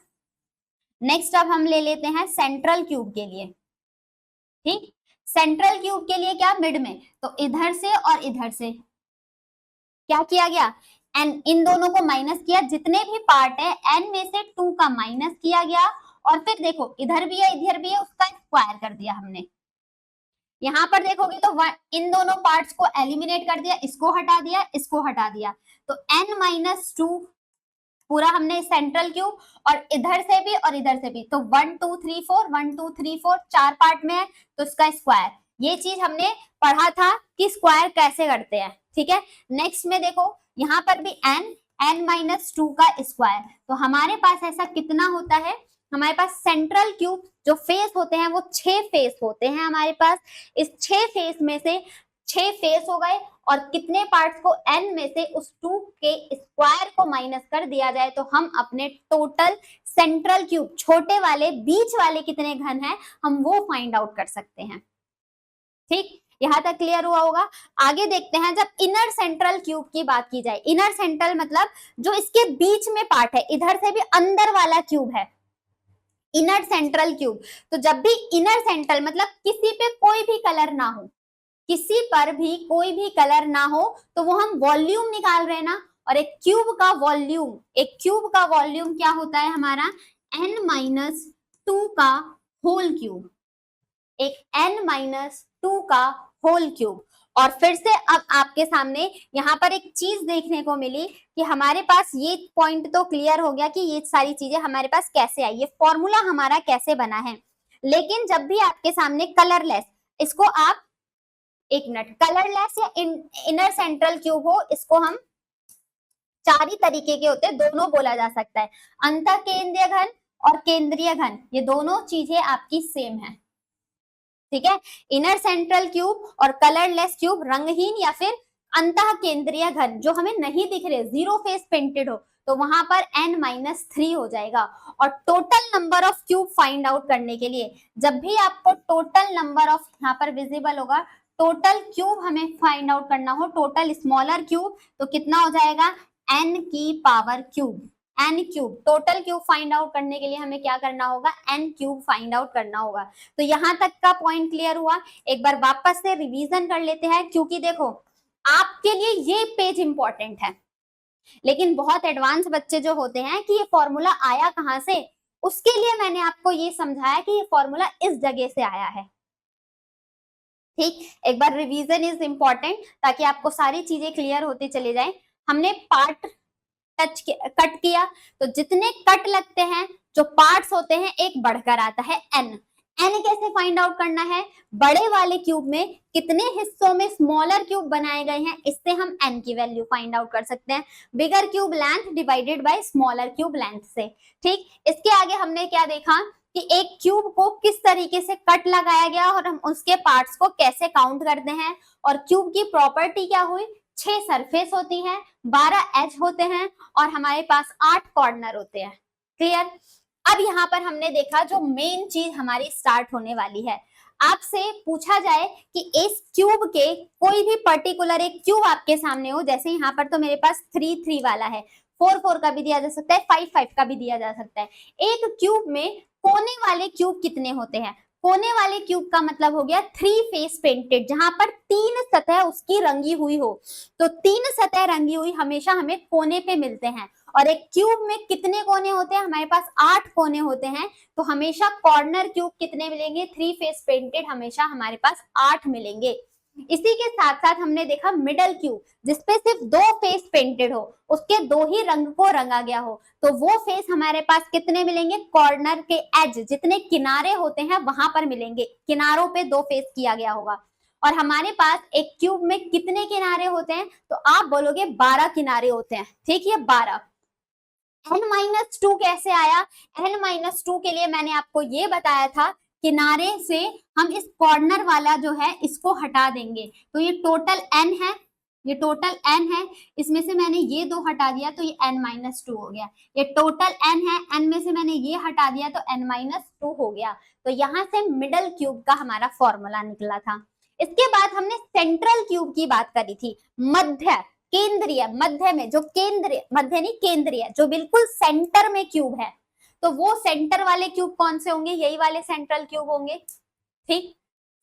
नेक्स्ट अब हम ले लेते हैं सेंट्रल क्यूब के लिए। ठीक, सेंट्रल क्यूब के लिए क्या, मिड में, तो इधर से और इधर से क्या किया गया, एन, इन दोनों को माइनस किया, जितने भी पार्ट है एन में से 2 का माइनस किया गया, और फिर देखो इधर भी है इधर भी है, उसका स्क्वायर कर दिया हमने। यहां पर देखोगे तो इन दोनों पार्ट्स को एलिमिनेट कर दिया, इसको हटा दिया, इसको हटा दिया, तो n-2 पूरा हमने सेंट्रल क्यूब, और इधर से भी और इधर से भी, तो 1 2 3 4 1 2 3 4 4 पार्ट में है, तो इसका स्क्वायर। ये चीज हमने पढ़ा था कि स्क्वायर कैसे करते हैं, ठीक है। नेक्स्ट में देखो यहाँ पर भी n-2 का स्क्वायर, तो हमारे पास ऐसा कितना होता है, हमारे पास सेंट्रल क्यूब जो फेस होते हैं वो 6 फेस होते हैं हमारे पास। इस 6 फेस में से 6 फेस हो गए, और कितने पार्ट्स को n में से उस 2 के स्क्वायर को माइनस कर दिया जाए, तो हम अपने टोटल सेंट्रल क्यूब छोटे वाले बीच वाले कितने घन हैं हम वो फाइंड आउट कर सकते हैं। ठीक, यहां तक क्लियर हुआ होगा। आगे देखते हैं, जब इनर सेंट्रल क्यूब की बात की जाए, इनर सेंट्रल मतलब जो इसके बीच में पार्ट है, इधर से भी अंदर वाला क्यूब है इनर सेंट्रल क्यूब। तो जब भी इनर सेंट्रल मतलब किसी पे कोई भी कलर ना हो, किसी पर भी कोई भी कलर ना हो, तो वो हम वॉल्यूम निकाल रहे हैं ना, और एक क्यूब का वॉल्यूम क्या होता है हमारा, n-2 का होल क्यूब, एक n-2 का होल क्यूब। और फिर से अब आपके सामने यहाँ पर एक चीज देखने को मिली कि हमारे पास ये पॉइंट तो क्लियर हो गया कि ये सारी चीजें हमारे पास कैसे आई, ये फॉर्मूला हमारा कैसे बना है। लेकिन जब भी आपके सामने कलरलेस, इसको आप एक मिनट, कलरलेस या इनर सेंट्रल क्यूब हो, इसको हम 4 ही तरीके के होते हैं, दोनों बोला जा सकता है, अंतःकेंद्रीय घन और केंद्रीय घन, ये दोनों चीजें आपकी सेम है। ठीक है, इनर सेंट्रल क्यूब और कलरलेस क्यूब, रंगहीन या फिर अंतः केंद्रीय घन जो हमें नहीं दिख रहे, जीरो फेस पेंटेड हो, तो वहां पर n-3 हो जाएगा। और total number of cube find out करने के लिए, जब भी आपको टोटल नंबर ऑफ, यहाँ पर विजिबल होगा, टोटल क्यूब हमें फाइंड आउट करना हो, टोटल स्मॉलर क्यूब, तो कितना हो जाएगा, n की power cube, n cube. Total cube find out करने के लिए हमें क्या करना होगा, n क्यूब फाइंड आउट करना होगा। तो यहां तक का पॉइंट क्लियर हुआ। एक बार वापस से रिवीजन कर लेते हैं, क्योंकि देखो आपके लिए ये पेज इंपॉर्टेंट है, लेकिन बहुत एडवांस बच्चे जो होते हैं कि ये फॉर्मूला आया कहां से, उसके लिए मैंने आपको ये समझाया कि ये फॉर्मूला इस जगह से आया है। ठीक, एक बार रिवीजन इज इंपॉर्टेंट, ताकि आपको सारी चीजें क्लियर होती चली जाए। हमने पार्ट कट किया, तो जितने कट लगते हैं, जो पार्ट्स होते हैं, एक बढ़कर आता है n। n कैसे फाइंड आउट करना है, बड़े वाले क्यूब में कितने हिस्सों में स्मॉलर क्यूब बनाए गए हैं, इससे हम n की वैल्यू फाइंड आउट कर सकते हैं, बिगर cube length divided by smaller cube length से। ठीक, इसके आगे हमने क्या देखा कि एक क्यूब को किस तरीके से कट लगाया गया और हम उसके पार्ट्स को कैसे काउंट करते हैं, और क्यूब की प्रॉपर्टी क्या हुई, 6 सरफेस होती हैं, 12 एज होते हैं, और हमारे पास 8 कॉर्नर होते हैं। क्लियर। अब यहाँ पर हमने देखा जो मेन चीज हमारी स्टार्ट होने वाली है, आपसे पूछा जाए कि इस क्यूब के कोई भी पर्टिकुलर एक क्यूब आपके सामने हो, जैसे यहाँ पर तो मेरे पास 3 3 वाला है, 4 4 का भी दिया जा सकता है, 5 5 का भी दिया जा सकता है। एक क्यूब में कोने वाले क्यूब कितने होते हैं, कोने वाले क्यूब का मतलब हो गया 3 फेस पेंटेड, जहां पर 3 सतह उसकी रंगी हुई हो, तो 3 सतह रंगी हुई हमेशा हमें कोने पे मिलते हैं। और एक क्यूब में कितने कोने होते हैं, हमारे पास 8 कोने होते हैं, तो हमेशा कॉर्नर क्यूब कितने मिलेंगे, 3 फेस पेंटेड, हमेशा हमारे पास 8 मिलेंगे। इसी के साथ साथ हमने देखा मिडल क्यूब, जिसपे सिर्फ 2 फेस पेंटेड हो, उसके 2 ही रंग को रंगा गया हो, तो वो फेस हमारे पास कितने मिलेंगे, कॉर्नर के एज, जितने किनारे होते हैं वहां पर मिलेंगे, किनारों पे 2 फेस किया गया होगा। और हमारे पास एक क्यूब में कितने किनारे होते हैं, तो आप बोलोगे 12 किनारे होते हैं। ठीक है, 12। n-2 कैसे आया, n-2 के लिए मैंने आपको ये बताया था, किनारे से हम इस कॉर्नर वाला जो है इसको हटा देंगे, तो ये टोटल n है, ये टोटल n है, इसमें से मैंने ये 2 हटा दिया तो ये n-2 हो गया, ये टोटल n है, n में से मैंने ये हटा दिया तो n-2 हो गया। तो यहां से मिडल क्यूब का हमारा फॉर्मूला निकला था। इसके बाद हमने सेंट्रल क्यूब की बात करी थी, मध्य केंद्रीय, मध्य में, जो केंद्रीय, मध्य नहीं केंद्रीय, जो बिल्कुल सेंटर में क्यूब है, तो वो सेंटर वाले क्यूब कौन से होंगे? यही वाले सेंट्रल क्यूब होंगे। ठीक,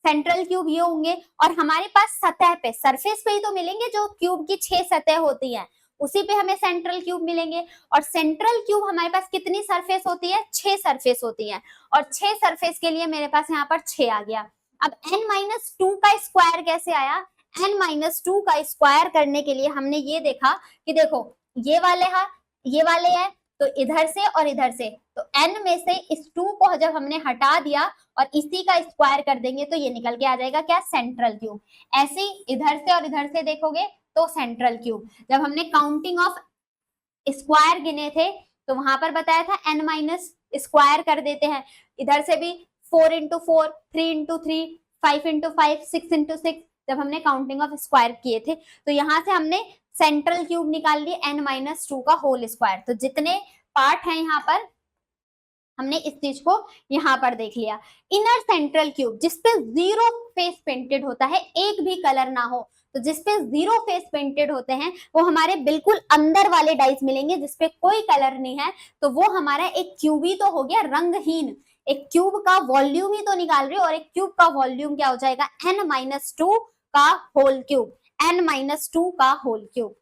सेंट्रल क्यूब ये होंगे। और हमारे पास सतह पे, सरफेस पे ही तो मिलेंगे, जो क्यूब की 6 सतह होती है उसी पे हमें सेंट्रल क्यूब मिलेंगे। और सेंट्रल क्यूब हमारे पास कितनी सरफेस होती है? 6 सरफेस होती है। और 6 सरफेस के लिए मेरे पास यहाँ पर 6 आ गया। अब n-2 का स्क्वायर कैसे आया? n-2 का स्क्वायर करने के लिए हमने ये देखा कि देखो ये वाले है, तो इधर से और इधर से, तो n में से इस 2 को जब हमने हटा दिया और इसी का स्क्वायर कर देंगे तो ये निकल के आ जाएगा क्या? Central cube. ऐसे ही इधर से और इधर से देखोगे तो सेंट्रल क्यूब। जब हमने काउंटिंग ऑफ स्क्वायर गिने थे तो वहां पर बताया था n- स्क्वायर कर देते हैं। इधर से भी 4 into 4, 3 into 3, 5 into 5, 6 into 6, जब हमने काउंटिंग ऑफ स्क्वायर किए थे तो यहाँ से हमने सेंट्रल क्यूब निकाल लिए n-2 का होल स्क्वायर। तो जितने पार्ट हैं यहाँ पर हमने इस चीज को यहाँ पर देख लिया। इनर सेंट्रल क्यूब जिसपे 0 फेस पेंटेड होता है, एक भी कलर ना हो, तो जिसपे 0 फेस पेंटेड होते हैं वो हमारे बिल्कुल अंदर वाले डाइस मिलेंगे जिसपे कोई कलर नहीं है, तो वो हमारा एक क्यूब ही तो हो गया, रंगहीन। एक क्यूब का वॉल्यूम ही तो निकाल रहे हो, और एक क्यूब का वॉल्यूम क्या हो जाएगा? n-2 का होल क्यूब, n-2 का होल क्यूब।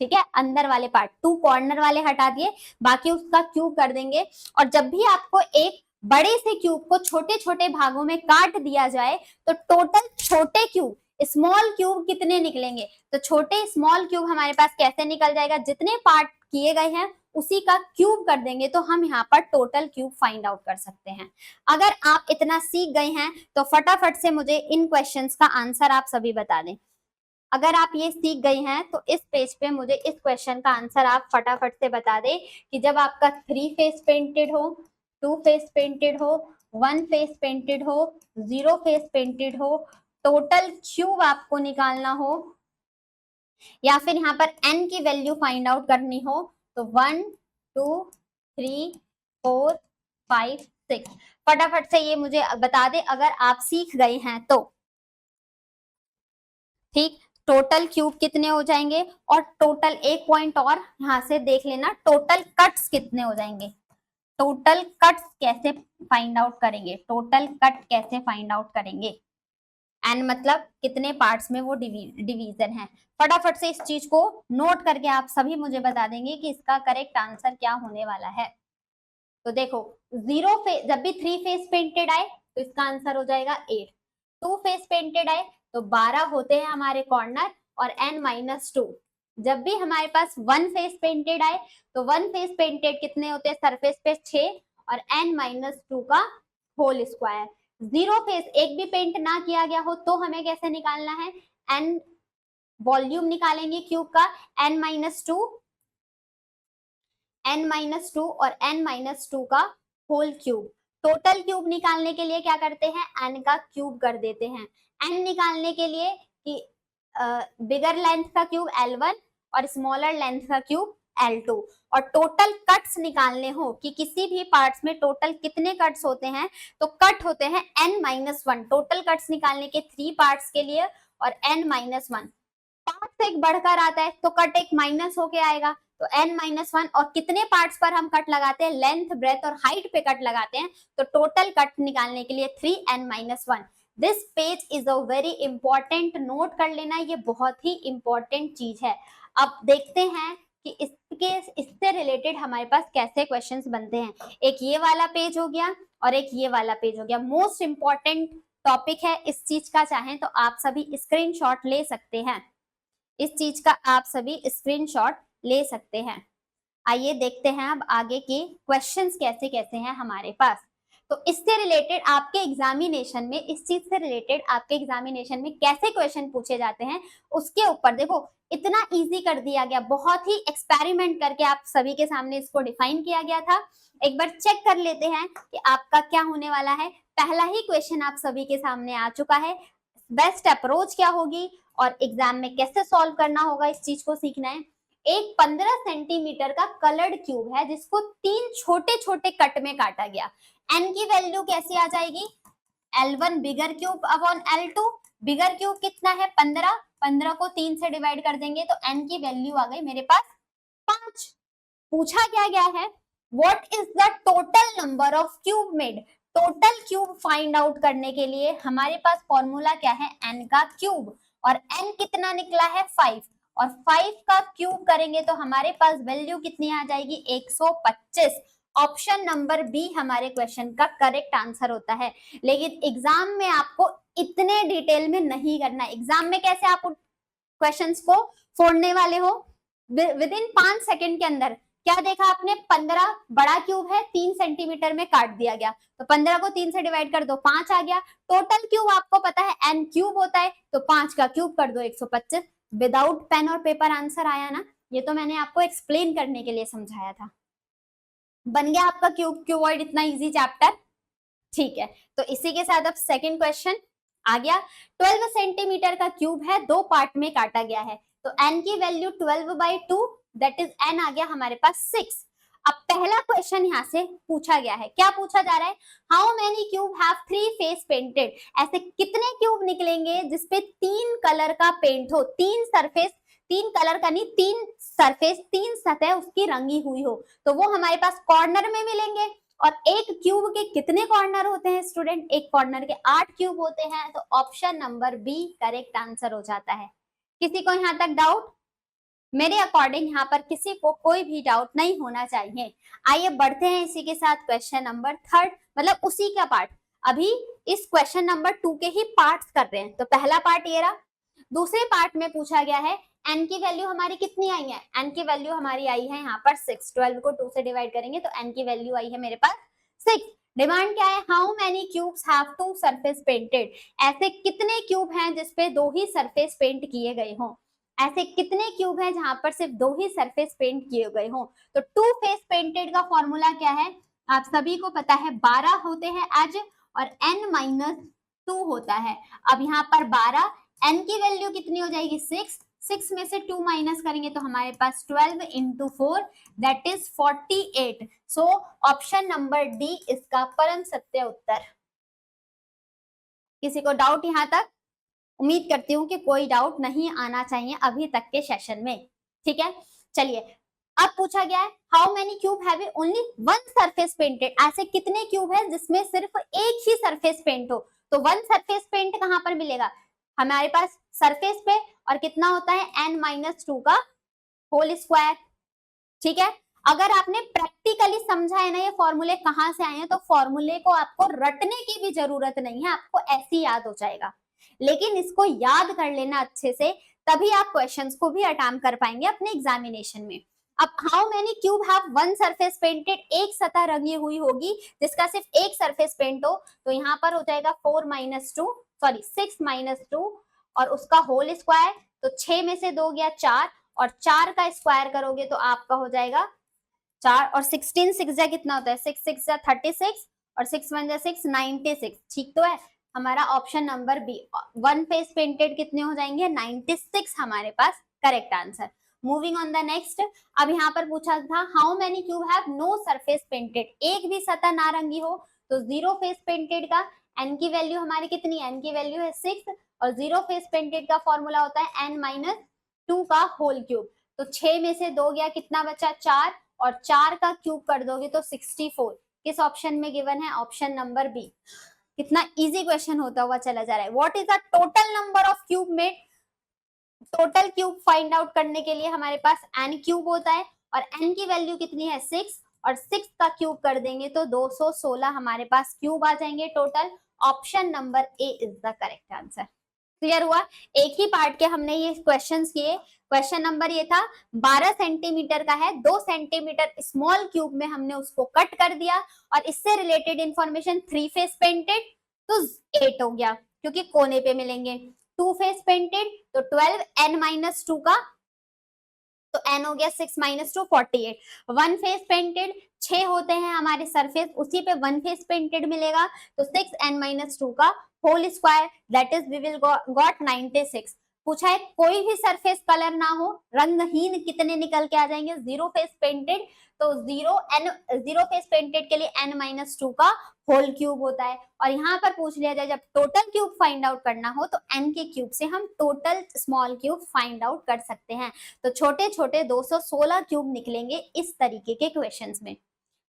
ठीक है, अंदर वाले पार्ट, 2 कॉर्नर वाले हटा दिए, बाकी उसका क्यूब कर देंगे। और जब भी आपको एक बड़े से क्यूब को छोटे छोटे भागों में काट दिया जाए तो टोटल छोटे क्यूब, स्मॉल क्यूब कितने निकलेंगे? तो छोटे स्मॉल क्यूब हमारे पास कैसे निकल जाएगा? जितने पार्ट किए गए हैं उसी का क्यूब कर देंगे तो हम यहाँ पर टोटल क्यूब फाइंड आउट कर सकते हैं। अगर आप इतना सीख गए हैं तो फटाफट से मुझे इन क्वेश्चंस का आंसर आप सभी बता दें। अगर आप ये सीख गई हैं तो इस पेज पे मुझे इस क्वेश्चन का आंसर आप फटाफट से बता दें कि जब आपका 3 फेस पेंटेड हो, 2 फेस पेंटेड हो, 1 फेस पेंटेड हो, 0 फेस पेंटेड हो, टोटल क्यूब आपको निकालना हो या फिर यहाँ पर n की वैल्यू फाइंड आउट करनी हो, तो 1 2 3 4 5 6 फटाफट से ये मुझे बता दे अगर आप सीख गए हैं तो। ठीक, टोटल क्यूब कितने हो जाएंगे? और टोटल एक पॉइंट और यहां से देख लेना, टोटल कट्स कितने हो जाएंगे? टोटल कट्स कैसे फाइंड आउट करेंगे? टोटल कट कैसे फाइंड आउट करेंगे? एन मतलब कितने पार्ट्स में वो डिवीजन है। फटाफट से इस चीज को नोट करके आप सभी मुझे बता देंगे कि इसका करेक्ट आंसर क्या होने वाला है। तो देखो, 0 फेस, जब भी 3 फेस पेंटेड आए तो इसका आंसर हो जाएगा 8, 2 फेस पेंटेड आए तो 12 होते हैं हमारे कॉर्नर और n-2। जब भी हमारे पास 1 फेस पेंटेड आए तो 1 फेस पेंटेड कितने होते हैं? सरफेस पे 6 और n-2 का होल स्क्वायर। 0 फेस एक भी पेंट ना किया गया हो तो हमें कैसे निकालना है? n वॉल्यूम निकालेंगे क्यूब का, n-2 और n-2 का होल क्यूब। टोटल क्यूब निकालने के लिए क्या करते हैं? n का क्यूब कर देते हैं। n निकालने के लिए कि बिगर लेंथ का क्यूब L1 और स्मॉलर लेंथ का क्यूब L2। और टोटल कट्स निकालने हो कि किसी भी पार्ट्स में टोटल कितने कट्स होते हैं, तो कट होते हैं n-1। टोटल कट्स निकालने के 3 पार्ट्स के लिए और n-1 पार्ट से एक बढ़कर आता है तो कट एक माइनस होके आएगा, तो n-1। और कितने पार्ट्स पर हम कट लगाते हैं? लेंथ, ब्रेथ और हाइट पे कट लगाते हैं, तो टोटल कट निकालने के लिए 3n-1। This page is a very important, note कर लेना, ये बहुत ही इंपॉर्टेंट चीज है। अब देखते हैं कि इससे रिलेटेड हमारे पास कैसे क्वेश्चंस बनते हैं। एक ये वाला पेज हो गया और एक ये वाला पेज हो गया। मोस्ट इंपॉर्टेंट टॉपिक है इस चीज का, चाहें तो आप सभी स्क्रीनशॉट ले सकते हैं। इस चीज का आप सभी स्क्रीनशॉट ले सकते हैं। आइए देखते हैं अब आगे के क्वेश्चंस कैसे कैसे हैं हमारे पास। तो इससे रिलेटेड आपके एग्जामिनेशन में, इस चीज से रिलेटेड आपके एग्जामिनेशन में कैसे क्वेश्चन पूछे जाते हैं उसके ऊपर देखो इतना इजी कर दिया गया, बहुत ही एक्सपेरिमेंट करके आप सभी के सामने इसको डिफाइन किया गया था। एक बार चेक कर लेते हैं कि आपका क्या होने वाला है। पहला ही क्वेश्चन आप सभी के सामने आ चुका है। बेस्ट अप्रोच क्या होगी और एग्जाम में कैसे सॉल्व करना होगा, इस चीज को सीखना है। एक 15 सेंटीमीटर का कलर्ड क्यूब है जिसको 3 छोटे छोटे कट में काटा गया। n की वैल्यू कैसी आ जाएगी? L1 बिगर क्यूब अपॉन L2, बिगर क्यूब कितना है 15, 15 को 3 से डिवाइड कर देंगे तो n की वैल्यू आ गई मेरे पास 5। पूछा क्या गया है, what is the total number of cube made. Total cube find out करने के लिए हमारे पास फॉर्मूला क्या है, n का क्यूब, और n कितना निकला है 5, और 5 का क्यूब करेंगे तो हमारे पास वैल्यू कितनी आ जाएगी 125। ऑप्शन नंबर बी हमारे क्वेश्चन का करेक्ट आंसर होता है। लेकिन एग्जाम में आपको इतने डिटेल में नहीं करना है। एग्जाम में कैसे आप क्वेश्चंस को फोड़ने वाले हो, विद इन 5 सेकंड के अंदर। क्या देखा आपने, 15 बड़ा क्यूब है 3 सेंटीमीटर में काट दिया गया, तो 15 को 3 से डिवाइड कर दो 5 आ गया। टोटल क्यूब आपको पता है n क्यूब होता है, तो 5 का क्यूब कर दो 125। विदाउट पेन और पेपर आंसर आया ना, ये तो मैंने आपको एक्सप्लेन करने के लिए समझाया था। बन गया आपका क्यूब क्यूबॉइड इतना इजी चैप्टर। ठीक है, तो इसी के साथ अब सेकंड क्वेश्चन आ गया। 12 सेंटीमीटर का क्यूब है, 2 पार्ट में काटा गया है, तो n की वैल्यू 12/2 दैट इज n आ गया हमारे पास 6। अब पहला क्वेश्चन यहाँ से पूछा गया है, क्या पूछा जा रहा है, how many cube have 3 face painted. ऐसे कितने क्यूब निकलेंगे जिसपे 3 कलर का पेंट हो, 3 सरफेस, 3 कलर का नहीं, 3 सरफेस, 3 सतह उसकी रंगी हुई हो, तो वो हमारे पास कॉर्नर में मिलेंगे। और एक क्यूब के कितने कॉर्नर होते हैं स्टूडेंट, एक कॉर्नर के 8 क्यूब होते हैं, तो option number B correct answer हो जाता है। किसी को यहाँ तक डाउट, मेरे अकॉर्डिंग यहाँ पर किसी को कोई भी डाउट नहीं होना चाहिए। आइए बढ़ते हैं इसी के साथ क्वेश्चन नंबर 3, मतलब उसी का पार्ट। अभी इस क्वेश्चन नंबर 2 के ही पार्ट्स कर रहे हैं, तो पहला पार्ट ये रहा। दूसरे पार्ट में पूछा गया है n की वैल्यू हमारी कितनी आई है, n की वैल्यू हमारी आई है यहाँ पर 6। 12 को 2 से डिवाइड करेंगे तो n की वैल्यू आई है मेरे पास 6। डिमांड क्या है, how many cubes have 2 surface painted. ऐसे कितने क्यूब हैं जिसपे 2 ही सरफेस पेंट किए गए हों, ऐसे कितने क्यूब हैं जहां पर सिर्फ 2 ही सरफेस पेंट किए गए हों। तो 2 फेस पेंटेड का फॉर्मूला क्या है, आप सभी को पता है 12 होते हैं एज, और n-2 होता है। अब यहाँ पर 12, n की वैल्यू कितनी हो जाएगी 6, 6 में से 2 माइनस करेंगे तो हमारे पास 12 into 4 that is 48। So option number D इसका परम सत्य उत्तर। किसी को डाउट यहाँ तक, उम्मीद करती हूँ कि कोई डाउट नहीं आना चाहिए अभी तक के सेशन में। ठीक है, चलिए अब पूछा गया है how many cube have only 1 surface painted. ऐसे कितने क्यूब है जिसमें सिर्फ एक ही सरफेस पेंट हो, तो 1 सरफेस पेंट कहां पर मिलेगा हमारे पास सरफेस पे, और कितना होता है n-2 का होल स्क्वायर। ठीक है, अगर आपने प्रैक्टिकली समझा है ना ये फॉर्मूले कहां से आए हैं, तो फॉर्मूले को आपको रटने की भी जरूरत नहीं है, आपको ऐसे ही याद हो जाएगा। लेकिन इसको याद कर लेना अच्छे से, तभी आप क्वेश्चंस को भी अटेम्प्ट कर पाएंगे अपने एग्जामिनेशन में। अब how many cube have 1 surface painted, एक सतह रंगी हुई होगी जिसका सिर्फ एक सरफेस पेंट हो, तो यहाँ पर हो जाएगा 6-2 और उसका होल स्क्वायर, तो 6 में से 2 गया 4, और 4 का स्क्वायर करोगे तो आपका हो जाएगा 4, और 16 6 जा कितना होता है 6 6 जा 36, और 6 1 जा 6 96। ठीक तो है, हमारा option number B 1 face painted कितने हो जाएंगे 96 हमारे पास correct answer. Moving on the next, अब यहाँ पर पूछा था how many cube have no surface painted, एक भी सतह नारंगी हो, तो 0 फेस पेंटेड का n की वैल्यू हमारी कितनी है, n की वैल्यू है 6, और 0 फेस पेंटेड का फॉर्मूला होता है n-2 का होल क्यूब, तो 6 में से 2 गया कितना बचा 4, और 4 का क्यूब कर दोगे तो 64। किस ऑप्शन में गिवन है, ऑप्शन नंबर बी। कितना इजी क्वेश्चन होता हुआ चला जा रहा है। What is the total number of cube made, total cube find out करने के लिए हमारे पास n क्यूब होता है, और n की वैल्यू कितनी है 6, और 6 का क्यूब कर देंगे तो 216 हमारे पास क्यूब आ जाएंगे total. Option number A is the correct answer. Clear हुआ, एक ही पार्ट के हमने ये क्वेश्चंस किए। क्वेश्चन नंबर ये था 12 सेंटीमीटर का है, 2 सेंटीमीटर स्मॉल क्यूब में हमने उसको कट कर दिया, और इससे रिलेटेड इंफॉर्मेशन 3 फेस पेंटेड तो 8 हो गया क्योंकि कोने पे मिलेंगे। 2 फेस पेंटेड तो 12 n-2 का, तो n हो गया 6-2 48। 1 फेस पेंटेड 6 होते हैं हमारे सरफेस, उसी पे 1 फेस पेंटेड मिलेगा, तो 6 n-2 का whole square that is we will got 96। पूछा है कोई भी सरफेस कलर ना हो, रंगहीन कितने निकल के आ जाएंगे, जीरो फेस पेंटेड, तो जीरो फेस पेंटेड के लिए n-2 का होल क्यूब होता है। और यहाँ पर पूछ लिया जाए जब टोटल क्यूब फाइंड आउट करना हो तो n के क्यूब से हम total small cube find out कर सकते हैं। तो छोटे छोटे 216 क्यूब निकलेंगे इस तरीके के क्वेश्चंस में।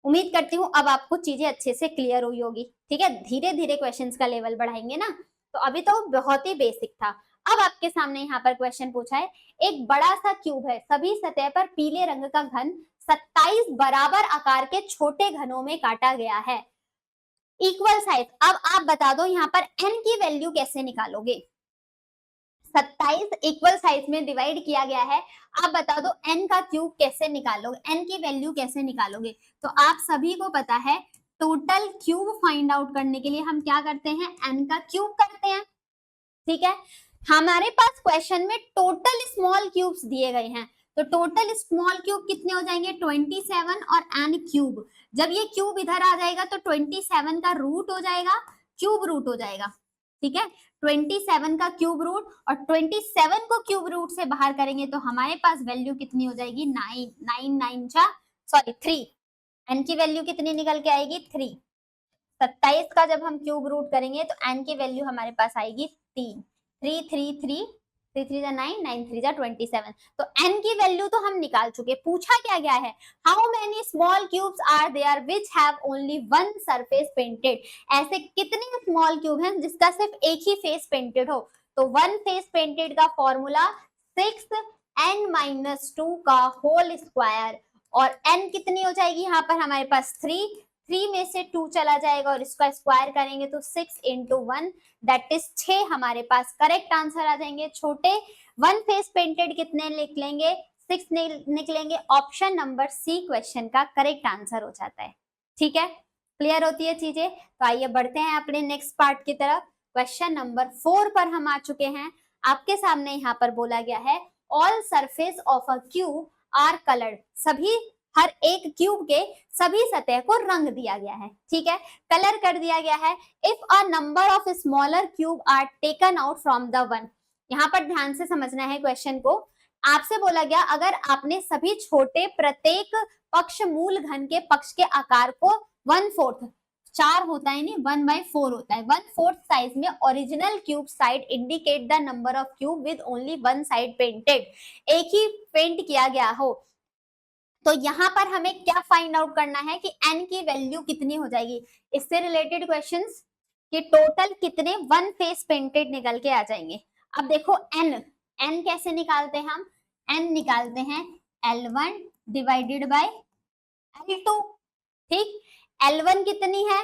उम्मीद करती हूँ अब आपको चीजें अच्छे से क्लियर हुई होगी। ठीक है, धीरे धीरे क्वेश्चंस का लेवल बढ़ाएंगे ना, तो अभी तो बहुत ही बेसिक था। अब आपके सामने यहाँ पर क्वेश्चन पूछा है, एक बड़ा सा क्यूब है, सभी सतह पर पीले रंग का घन 27 बराबर आकार के छोटे घनों में काटा गया है, इक्वल साइज। अब आप बता दो यहाँ पर n की वैल्यू कैसे निकालोगे। 27 इक्वल साइज में डिवाइड किया गया है, आप बता दो n का क्यूब कैसे निकालोगे, n की वैल्यू कैसे निकालोगे। तो आप सभी को पता है टोटल क्यूब फाइंड आउट करने के लिए हम क्या करते हैं, n का क्यूब करते हैं। ठीक है, हमारे पास क्वेश्चन में टोटल स्मॉल क्यूब्स दिए गए हैं, तो टोटल स्मॉल क्यूब कितने हो जाएंगे 27 और n क्यूब। जब ये क्यूब इधर आ जाएगा तो 27 का रूट हो जाएगा, क्यूब रूट हो जाएगा। ठीक है, 27 का क्यूब रूट, और 27 को क्यूब रूट से बाहर करेंगे तो हमारे पास वैल्यू कितनी हो जाएगी 3। n की वैल्यू कितनी निकल के आएगी 3। 27 का जब हम क्यूब रूट करेंगे तो n की वैल्यू हमारे पास आएगी 3। 3 3 3 3 3 जा 9, 9 3 जा 27। तो n की वैल्यू तो हम निकाल चुके। पूछा क्या गया है, how many small cubes are there which have only one surface painted. ऐसे कितने स्मॉल क्यूब हैं जिसका सिर्फ एक ही फेस पेंटेड हो। तो वन फेस पेंटेड का फॉर्मूला 6n-2 का होल स्क्वायर, और n कितनी हो जाएगी यहाँ पर हमारे पास 3 में से 2 चला जाएगा और इसका स्क्वायर करेंगे तो 6 इंटू 1 दैट इज 6 हमारे पास करेक्ट आंसर आ जाएंगे। छोटे वन फेस पेंटेड कितने निकलेंगे 6 निकलेंगे। ऑप्शन नंबर सी क्वेश्चन का करेक्ट आंसर हो जाता है। ठीक है, क्लियर होती है चीजें। तो आइए बढ़ते हैं अपने नेक्स्ट पार्ट की तरफ। क्वेश्चन नंबर 4 पर हम आ चुके हैं। आपके सामने यहाँ पर बोला गया है all surface of a cube are coloured. सभी हर एक क्यूब के सभी सतह को रंग दिया गया है। ठीक है, कलर कर दिया गया है। If a number of smaller cube are taken out from the one. यहाँ पर ध्यान से समझना है क्वेश्चन को। आपसे बोला गया अगर आपने सभी छोटे प्रत्येक पक्ष मूल घन के पक्ष के आकार को 1/4, 4 होता है नहीं 1/4 होता है, 1/4 साइज में original cube side indicate the number of cube with only one side painted. एक ही पेंट किया गया हो, तो यहाँ पर हमें क्या फाइंड आउट करना है कि n की वैल्यू कितनी हो जाएगी। इससे रिलेटेड क्वेश्चंस कि टोटल कितने वन फेस पेंटेड निकल के आ जाएंगे। अब देखो n कैसे निकालते हैं हम, n निकालते हैं L1 डिवाइडेड बाय L2। ठीक, L1 कितनी है,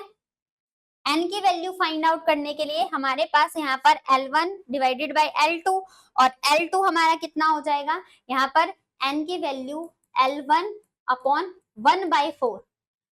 n की वैल्यू फाइंड आउट करने के लिए हमारे पास यहाँ पर L1 डिवाइडेड बाय L2, और L2 हमारा कितना हो जाएगा यहाँ पर n की वैल्यू L1 अपॉन 1/4।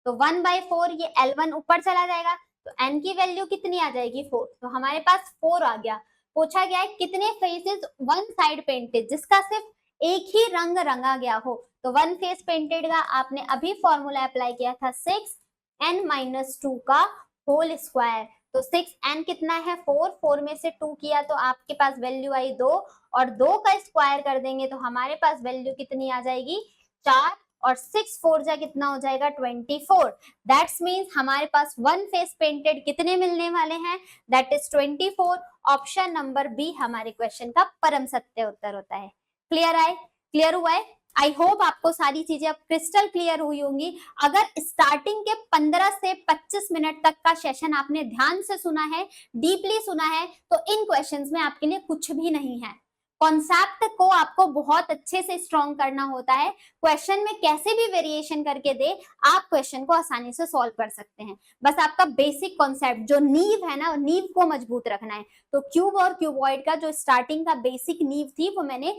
तो 1/4 ये L1 ऊपर चला जाएगा तो n की वैल्यू कितनी आ जाएगी 4। तो हमारे पास 4 आ गया। पूछा गया है कितने फेसेस वन साइड पेंटेड जिसका सिर्फ एक ही रंग रंगा गया हो। तो वन फेस पेंटेड का आपने अभी फॉर्मूला अप्लाई किया था 6n-2 का होल स्क्वायर। तो 6n कितना है 4 में से 2 किया तो आपके पास वैल्यू आई 2, और 2 का स्क्वायर कर देंगे तो हमारे पास वैल्यू कितनी आ जाएगी 4, और 6 4 जा कितना हो जाएगा 24। दैट्स मीन्स हमारे पास वन फेस पेंटेड कितने मिलने वाले हैं that is 24। Option number B हमारे क्वेश्चन का परम सत्य उत्तर होता है। क्लियर हुआ है। आई होप आपको सारी चीजें अब क्रिस्टल क्लियर हुई होंगी। अगर स्टार्टिंग के 15 से 25 मिनट तक का सेशन आपने ध्यान से सुना है, डीपली सुना है, तो इन क्वेश्चंस में आपके लिए कुछ भी नहीं है। कॉन्सेप्ट को आपको बहुत अच्छे से स्ट्रॉन्ग करना होता है। क्वेश्चन में कैसे भी वेरिएशन करके दे आप क्वेश्चन को आसानी से सॉल्व कर सकते हैं। बस आपका बेसिक कॉन्सेप्ट जो नींव है ना, नींव को मजबूत रखना है। तो क्यूब और क्यूबॉइड का जो स्टार्टिंग का बेसिक नींव थी वो मैंने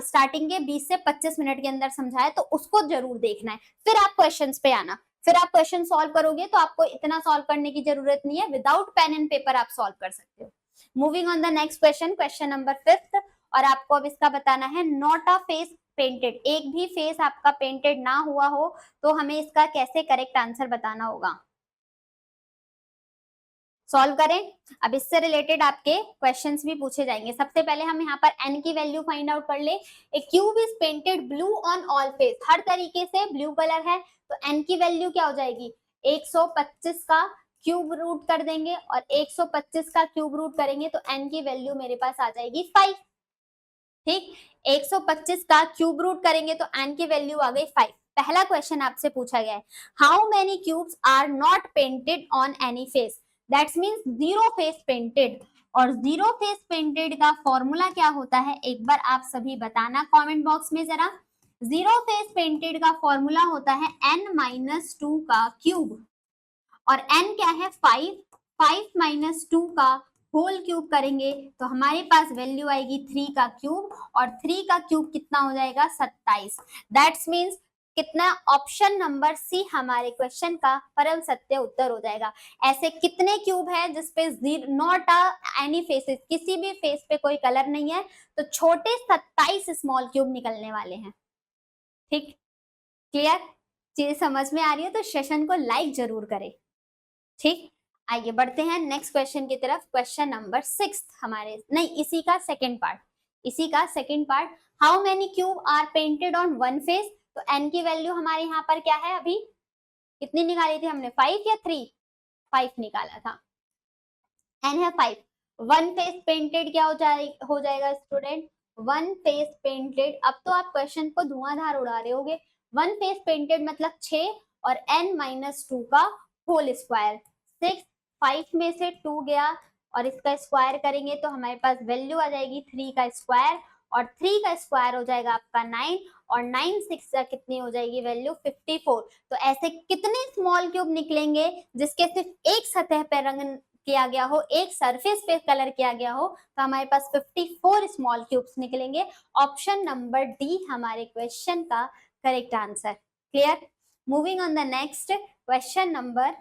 स्टार्टिंग के 20 से 25 मिनट के अंदर समझाया, तो उसको जरूर देखना है। फिर आप क्वेश्चन पे आना, फिर आप क्वेश्चन सॉल्व करोगे तो आपको इतना सॉल्व करने की जरूरत नहीं है, विदाउट पेन एंड पेपर आप सॉल्व कर सकते हो। Moving on the next question, question number 5, और आपको अब इसका बताना है नॉट अ फेस पेंटेड। एक भी फेस आपका पेंटेड ना हुआ हो तो हमें इसका कैसे करेक्ट आंसर बताना होगा। सॉल्व करें। अब इससे रिलेटेड आपके क्वेश्चंस भी पूछे जाएंगे। सबसे पहले हम यहाँ पर n की वैल्यू फाइंड आउट कर ले। A cube is painted blue on all face, हर तरीके से ब्लू कलर है, तो n की वैल्यू क्या हो जाएगी, 125 का क्यूब रूट कर देंगे और 125 का क्यूब रूट करेंगे तो n की वैल्यू मेरे पास आ जाएगी 5। ठीक, 125 का क्यूब रूट करेंगे तो n की वैल्यू आ गई 5। पहला क्वेश्चन आपसे पूछा गया है, how many cubes are not painted on any face, that's means zero face painted. और जीरो फेस पेंटेड का फॉर्मूला क्या होता है, एक बार आप सभी बताना कमेंट बॉक्स में जरा। जीरो फेस पेंटेड का फॉर्मूला होता है n-2 का क्यूब, और n क्या है 5, 5 - 2 का होल क्यूब करेंगे तो हमारे पास वैल्यू आएगी 3 का क्यूब, और 3 का क्यूब कितना हो जाएगा 27। दैट्स मींस कितना, ऑप्शन नंबर सी हमारे क्वेश्चन का परम सत्य उत्तर हो जाएगा। ऐसे कितने क्यूब है जिसपे नॉट एनी फेसेस, किसी भी फेस पे कोई कलर नहीं है, तो छोटे 27 स्मॉल क्यूब निकलने वाले हैं। ठीक, क्लियर, चीज समझ में आ रही है तो सेशन को लाइक जरूर करें। ठीक, आइए बढ़ते हैं नेक्स्ट क्वेश्चन की तरफ। क्वेश्चन नंबर 6 हमारे, नहीं इसी का सेकंड पार्ट, इसी का second part. How many cube are painted on one face, तो n की वैल्यू हमारे यहाँ पर क्या है, अभी कितनी निकाली थी हमने, 5 या 3, 5 निकाला था, n है 5। वन फेस पेंटेड क्या हो जाएगा स्टूडेंट, वन फेस पेंटेड, अब तो आप क्वेश्चन को धुआंधार उड़ा रहे होगे। वन फेस पेंटेड मतलब 6 और n-2 का होल स्क्वायर, 6, 5 में से 2 गया और इसका स्क्वायर करेंगे तो हमारे पास वैल्यू आ जाएगी 3 का स्क्वायर, और 3 का स्क्वायर हो जाएगा आपका 9, और 9 6 का कितनी हो जाएगी वैल्यू 54। तो ऐसे कितने स्मॉल क्यूब निकलेंगे जिसके सिर्फ एक सतह पर रंग किया गया हो, एक सरफेस पे कलर किया गया हो, तो हमारे पास 54 स्मॉल क्यूब्स निकलेंगे। ऑप्शन नंबर डी हमारे क्वेश्चन का correct answer. Clear, moving on the next question number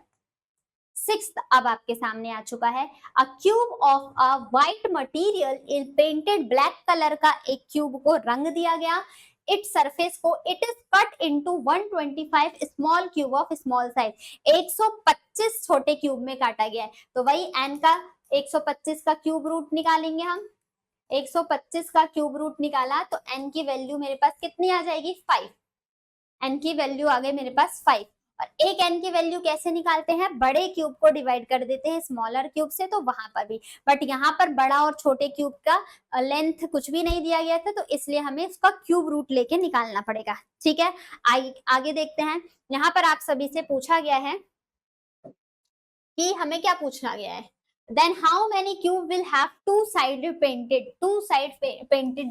6 अब आपके सामने आ चुका है। अ cube of a white material is painted black colour का एक क्यूब को रंग दिया गया, इट सरफेस को it is cut into 125 small cube of small size, 125 छोटे क्यूब में काटा गया है। तो वही n का 125 का क्यूब रूट निकालेंगे हम, 125 का क्यूब रूट निकाला तो n की वैल्यू मेरे पास कितनी आ जाएगी 5, n की वैल्यू आ गई मेरे पास 5। और एक n की वैल्यू कैसे निकालते हैं, बड़े क्यूब को डिवाइड कर देते हैं स्मॉलर क्यूब से, तो वहां पर भी, बट यहाँ पर बड़ा और छोटे क्यूब का लेंथ कुछ भी नहीं दिया गया था, तो इसलिए हमें इसका क्यूब रूट लेके निकालना पड़ेगा। ठीक है, आगे देखते हैं। यहाँ पर आप सभी से पूछा गया है कि हमें क्या पूछना गया है, then how many cube will have two side painted,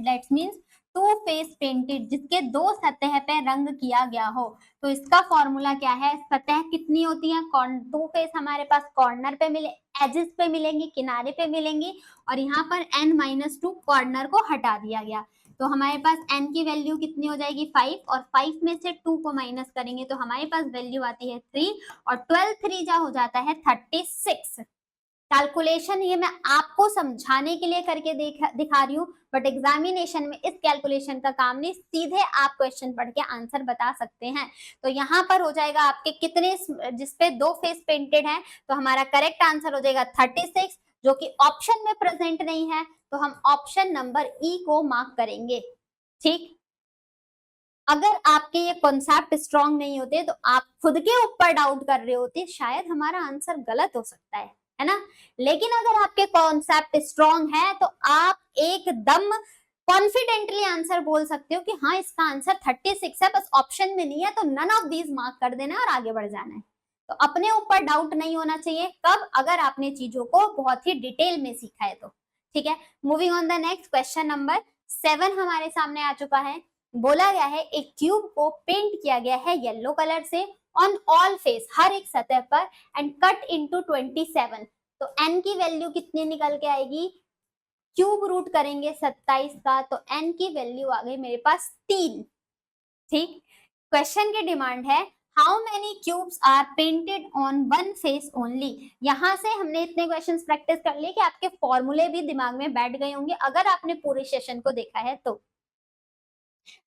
that means two face painted, जिसके दो सतह पे रंग किया गया हो। तो इसका फॉर्मूला क्या है, सतह कितनी होती है, टू फेस हमारे पास कॉर्नर पे मिले, एजेस पे मिलेंगी, किनारे पे मिलेंगी, और यहाँ पर n-2 कॉर्नर को हटा दिया गया, तो हमारे पास n की वैल्यू कितनी हो जाएगी 5, और 5 में से 2 को माइनस करेंगे तो हमारे पास वैल्यू आती है 3, और 12 3 जा हो जाता है 36। कैलकुलेशन ये मैं आपको समझाने के लिए करके दिखा रही हूँ, बट एग्जामिनेशन में इस कैलकुलेशन का काम नहीं, सीधे आप क्वेश्चन पढ़ के आंसर बता सकते हैं। तो यहाँ पर हो जाएगा आपके कितने, जिसपे दो फेस पेंटेड है, तो हमारा करेक्ट आंसर हो जाएगा 36, जो कि ऑप्शन में प्रेजेंट नहीं है, तो हम ऑप्शन नंबर ई को मार्क करेंगे। ठीक, अगर आपके ये कॉन्सेप्ट स्ट्रॉन्ग नहीं होते तो आप खुद के ऊपर डाउट कर रहे होते, शायद हमारा आंसर गलत हो सकता है ना। लेकिन अगर आपके कॉन्सेप्ट स्ट्रॉन्ग है तो आप एकदम कॉन्फिडेंटली आंसर बोल सकते हो कि हाँ इसका आंसर 36 है, बस ऑप्शन में नहीं है, तो नन ऑफ दीज मार्क कर देना और आगे बढ़ जाना है। तो अपने ऊपर डाउट नहीं होना चाहिए, कब, अगर आपने चीजों को बहुत ही डिटेल में सीखा है तो। ठीक है, moving on the next question number 7 हमारे सामने आ चुका है। बोला गया है एक क्यूब को पेंट किया गया है येलो कलर से ऑन ऑल फेस, हर एक सतह पर, एंड कट इनटू 27। तो n की वैल्यू कितनी निकल के आएगी, क्यूब रूट करेंगे 27 का, तो n की वैल्यू आ गई मेरे पास 3। ठीक, क्वेश्चन की डिमांड है how many cubes are painted on one face only. यहां से हमने इतने क्वेश्चंस प्रैक्टिस कर लिए कि आपके फॉर्मूले भी दिमाग में बैठ गए होंगे अगर आपने पूरे सेशन को देखा है तो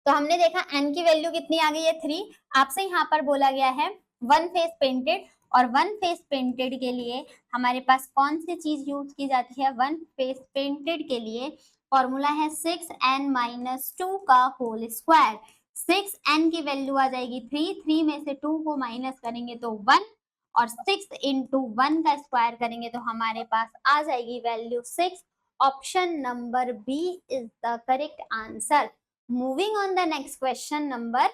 हमने देखा n की वैल्यू कितनी आ गई है 3, आपसे यहाँ पर बोला गया है वन फेस पेंटेड और वन फेस पेंटेड के लिए हमारे पास कौन सी चीज यूज की जाती है? वन फेस पेंटेड के लिए फॉर्मूला है 6n-2 का होल स्क्वायर। 6n की वैल्यू आ जाएगी 3, 3 में से 2 को माइनस करेंगे तो 1, और 6 इंटू 1 का स्क्वायर करेंगे तो हमारे पास आ जाएगी value 6। Option number B is the correct answer. Moving on the next question number,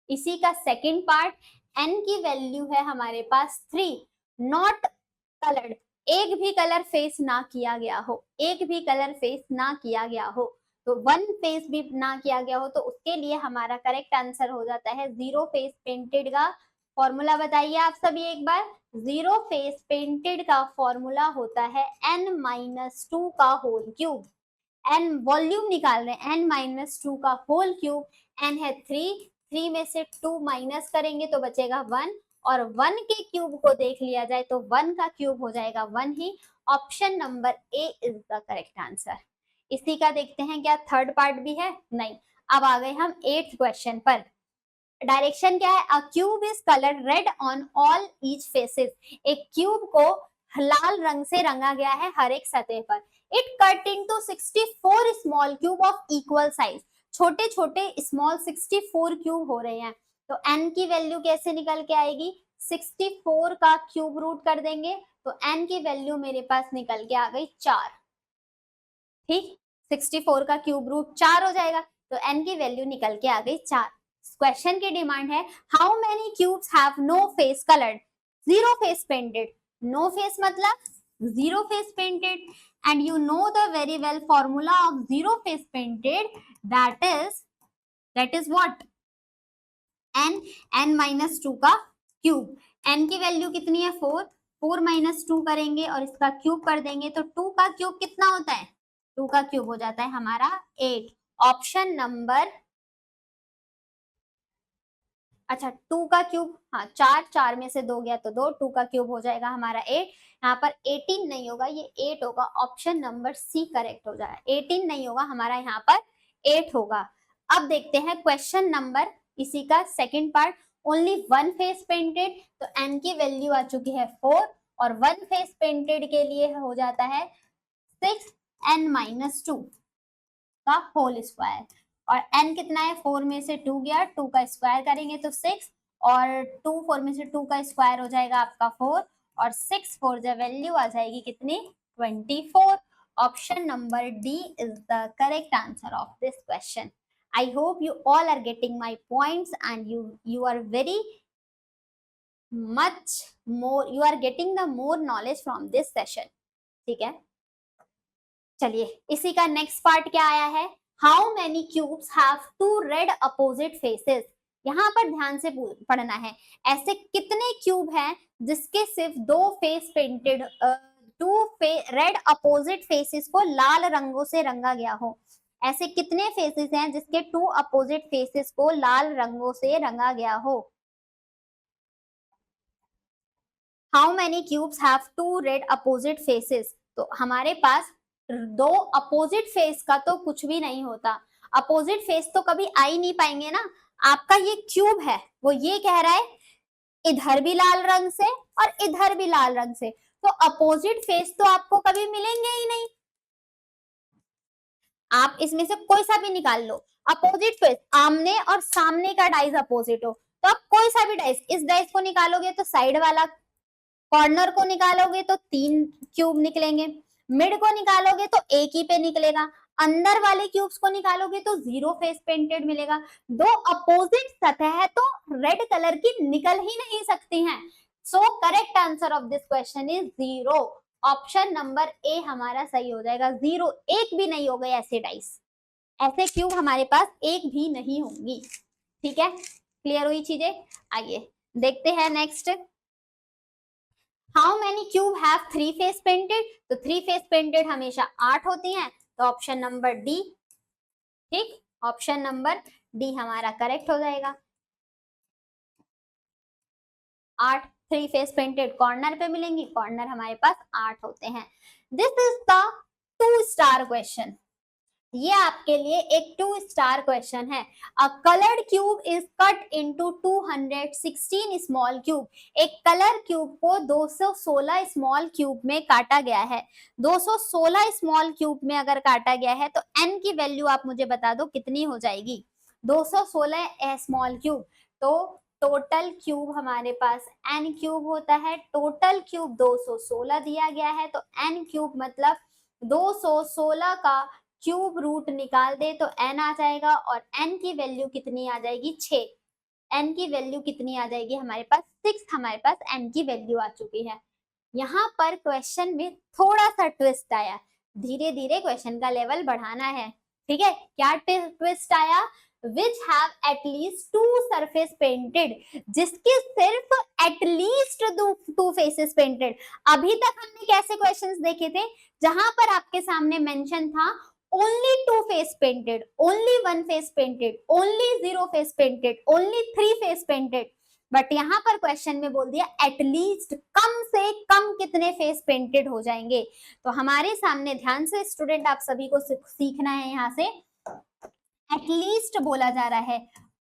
इसी का सेकंड पार्ट, n की वैल्यू है हमारे पास 3, नॉट कलर्ड, एक भी कलर फेस ना किया गया हो, एक भी कलर फेस ना किया गया हो, तो वन फेस भी ना किया गया हो, तो उसके लिए हमारा करेक्ट आंसर हो जाता है जीरो फेस पेंटेड का फॉर्मूला बताइए आप सभी एक बार। जीरो फेस पेंटेड का फॉर्मूला होता है n-2 का होल क्यूब। n वॉल्यूम निकाल रहे हैं, n-2 का होल क्यूब, n है 3, 3 में से 2 माइनस करेंगे तो बचेगा 1, और 1 के क्यूब को देख लिया जाए तो 1 का क्यूब हो जाएगा 1 ही। Option number A is the correct answer. इसी का देखते हैं क्या थर्ड पार्ट भी है? नहीं। अब आ गए हम 8th क्वेश्चन पर। डायरेक्शन क्या है? अ cube is colour red on all each faces, एक क्यूब को लाल रंग से रंगा गया है हर एक सतह पर। It cut into 64 small cube of equal size, छोटे छोटे स्मॉल 64 क्यूब हो रहे हैं, तो n की वैल्यू कैसे निकल के आएगी? 64 का क्यूब रूट कर देंगे तो n की वैल्यू मेरे पास निकल के आ गई 4। ठीक, 64 का क्यूब रूट 4 हो जाएगा, तो n की वैल्यू निकल के आ गई 4। क्वेश्चन की डिमांड है how many cubes have no face coloured, zero face painted. No face मतलब zero face painted, and you know the very well formula of zero face painted, that is what? n-2 का cube. n की value कितनी है? 4, 4 minus 2 करेंगे और इसका cube कर देंगे तो 2 का क्यूब कितना होता है? 2 का क्यूब हो जाता है हमारा 8। ऑप्शन नंबर, अच्छा 2 का क्यूब, हाँ 4, 4 में से 2 गया तो 2, 2 का क्यूब हो जाएगा हमारा 8। यहाँ पर 18 नहीं होगा, ये 8 होगा। ऑप्शन नंबर सी करेक्ट हो जाएगा, 18 नहीं होगा हमारा, यहाँ पर 8 होगा। अब देखते हैं क्वेश्चन नंबर, इसी का second part, only one face painted, तो n की वैल्यू आ चुकी है 4, और वन फेस पेंटेड के लिए हो जाता है 6n-2 का होल स्क्वायर, और n कितना है? 4 में से 2 गया, 2 का स्क्वायर करेंगे तो 6, और 2 4 में से 2 का स्क्वायर हो जाएगा आपका 4, और 6 4 जब वैल्यू आ जाएगी कितनी? 24। Option number D is the correct answer of this question. I hope you all are getting my points and you are very much more, you are getting the more knowledge from this session। ठीक है, चलिए इसी का next part क्या आया है? How many cubes have two red opposite faces. यहाँ पर ध्यान से पढ़ना है, ऐसे कितने क्यूब हैं जिसके सिर्फ दो face painted, red opposite faces को लाल रंगों से रंगा गया हो। ऐसे कितने फेसेस हैं जिसके 2 अपोजिट फेसेस को लाल रंगों से रंगा गया हो? How many cubes have 2 red opposite faces, तो हमारे पास दो अपोजिट फेस का तो कुछ भी नहीं होता, अपोजिट फेस तो कभी आ ही नहीं पाएंगे ना। आपका ये क्यूब है, वो ये कह रहा है इधर भी लाल रंग से और इधर भी लाल रंग से, तो अपोजिट फेस तो आपको कभी मिलेंगे ही नहीं। आप इसमें से कोई सा भी निकाल लो, अपोजिट फेस, आमने और सामने का डाइस अपोजिट हो, तो आप कोई सा भी डाइस, इस डाइस को निकालोगे तो साइड वाला, कॉर्नर को निकालोगे तो 3 क्यूब निकलेंगे, मिड को निकालोगे तो एक ही पे निकलेगा, अंदर वाले क्यूब्स को निकालोगे तो जीरो फेस पेंटेड मिलेगा। दो अपोजिट सतह है तो रेड कलर की निकल ही नहीं सकती हैं। So correct answer of this question is zero. Option number ए हमारा सही हो जाएगा, जीरो, एक भी नहीं हो गए ऐसे डाइस, ऐसे क्यूब हमारे पास एक भी नहीं होंगी। ठीक है, क्लियर हुई चीजें? आइए देखते हैं next, how many cube have 3 face painted, तो 3 फेस पेंटेड हमेशा 8 होती हैं, तो ऑप्शन नंबर डी, ठीक, ऑप्शन नंबर डी हमारा करेक्ट हो जाएगा। 8 3 फेस पेंटेड कॉर्नर पे मिलेंगी, कॉर्नर हमारे पास 8 होते हैं। This is the 2 star question. ये आपके लिए एक 2 स्टार क्वेश्चन है। अ coloured cube is cut into 216 small cube. एक कलर क्यूब को 216 स्मॉल क्यूब में काटा गया है। 216 स्मॉल क्यूब में अगर काटा गया है तो n की वैल्यू आप मुझे बता दो कितनी हो जाएगी। 216 स्मॉल क्यूब, तो टोटल क्यूब हमारे पास n क्यूब होता है। टोटल क्यूब 216 दिया गया है, तो n क्यूब मतलब 216 का क्यूब रूट निकाल दे तो n आ जाएगा, और n की वैल्यू कितनी आ जाएगी 6। n की वैल्यू कितनी आ जाएगी हमारे पास 6, हमारे पास n की वैल्यू आ चुकी है। यहाँ पर क्वेश्चन में थोड़ा सा ट्विस्ट आया, धीरे धीरे क्वेश्चन का लेवल बढ़ाना है। ठीक है, क्या ट्विस्ट आया? Which have at least 2 surface painted, जिसके सिर्फ एटलीस्ट 2 फेसेस पेंटेड। अभी तक हमने कैसे क्वेश्चंस देखे थे जहां पर आपके सामने मेंशन था only 2 face painted, only 1 face painted, only 0 face painted, only 3 face painted, but यहाँ पर क्वेश्चन में बोल दिया एटलीस्ट, कम से कम कितने फेस पेंटेड हो जाएंगे। तो हमारे सामने ध्यान से स्टूडेंट आप सभी को सीखना है, यहाँ से एटलीस्ट बोला जा रहा है,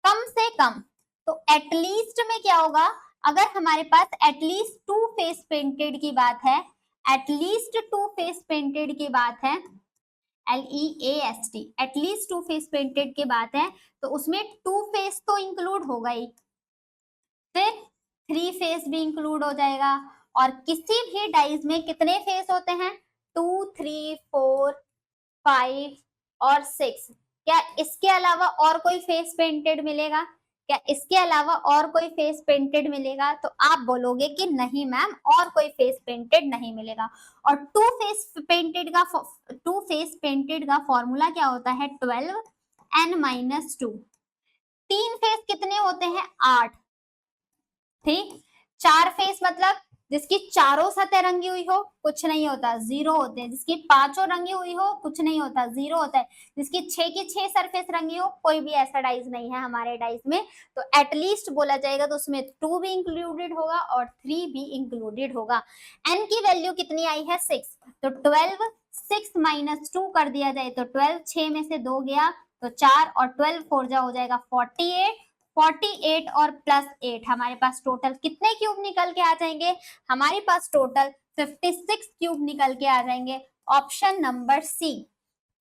कम से कम। तो एटलीस्ट में क्या होगा? अगर हमारे पास एटलीस्ट 2 फेस पेंटेड की बात है, एटलीस्ट 2 फेस पेंटेड की बात है, LEAST, एटलीस्ट 2 फेस पेंटेड की बात है, तो उसमें 2 फेस तो इंक्लूड होगा ही, फिर 3 फेस भी इंक्लूड हो जाएगा। और किसी भी डाइज में कितने फेस होते हैं? 2, 3, 4, 5 और 6। क्या इसके अलावा और कोई फेस पेंटेड मिलेगा? क्या इसके अलावा और कोई फेस पेंटेड मिलेगा? तो आप बोलोगे कि नहीं मैम, और कोई फेस पेंटेड नहीं मिलेगा। और 2 फेस पेंटेड का फॉर्मूला क्या होता है? 12n-2। 3 फेस कितने होते हैं? 8। ठीक, 4 फेस मतलब जिसकी चारों सतह रंगी हुई हो कुछ नहीं होता, 0 होते हैं। जिसकी 5 रंगी हुई हो कुछ नहीं होता, 0 होता है। जिसकी 6 की 6 सरफेस रंगी हो, कोई भी ऐसा डाइज नहीं है हमारे डाइज में। तो एटलीस्ट बोला जाएगा तो उसमें 2 भी इंक्लूडेड होगा और 3 भी इंक्लूडेड होगा। n की वैल्यू कितनी आई है? 6। तो 12, 6 माइनस 2 कर दिया जाए तो 12, 6 में से 2 गया तो 4, और 12 4 जा हो जाएगा 48। 48 और प्लस 8, हमारे पास टोटल कितने क्यूब निकल के आ जाएंगे? हमारे पास टोटल 56 क्यूब निकल के आ जाएंगे। ऑप्शन नंबर सी।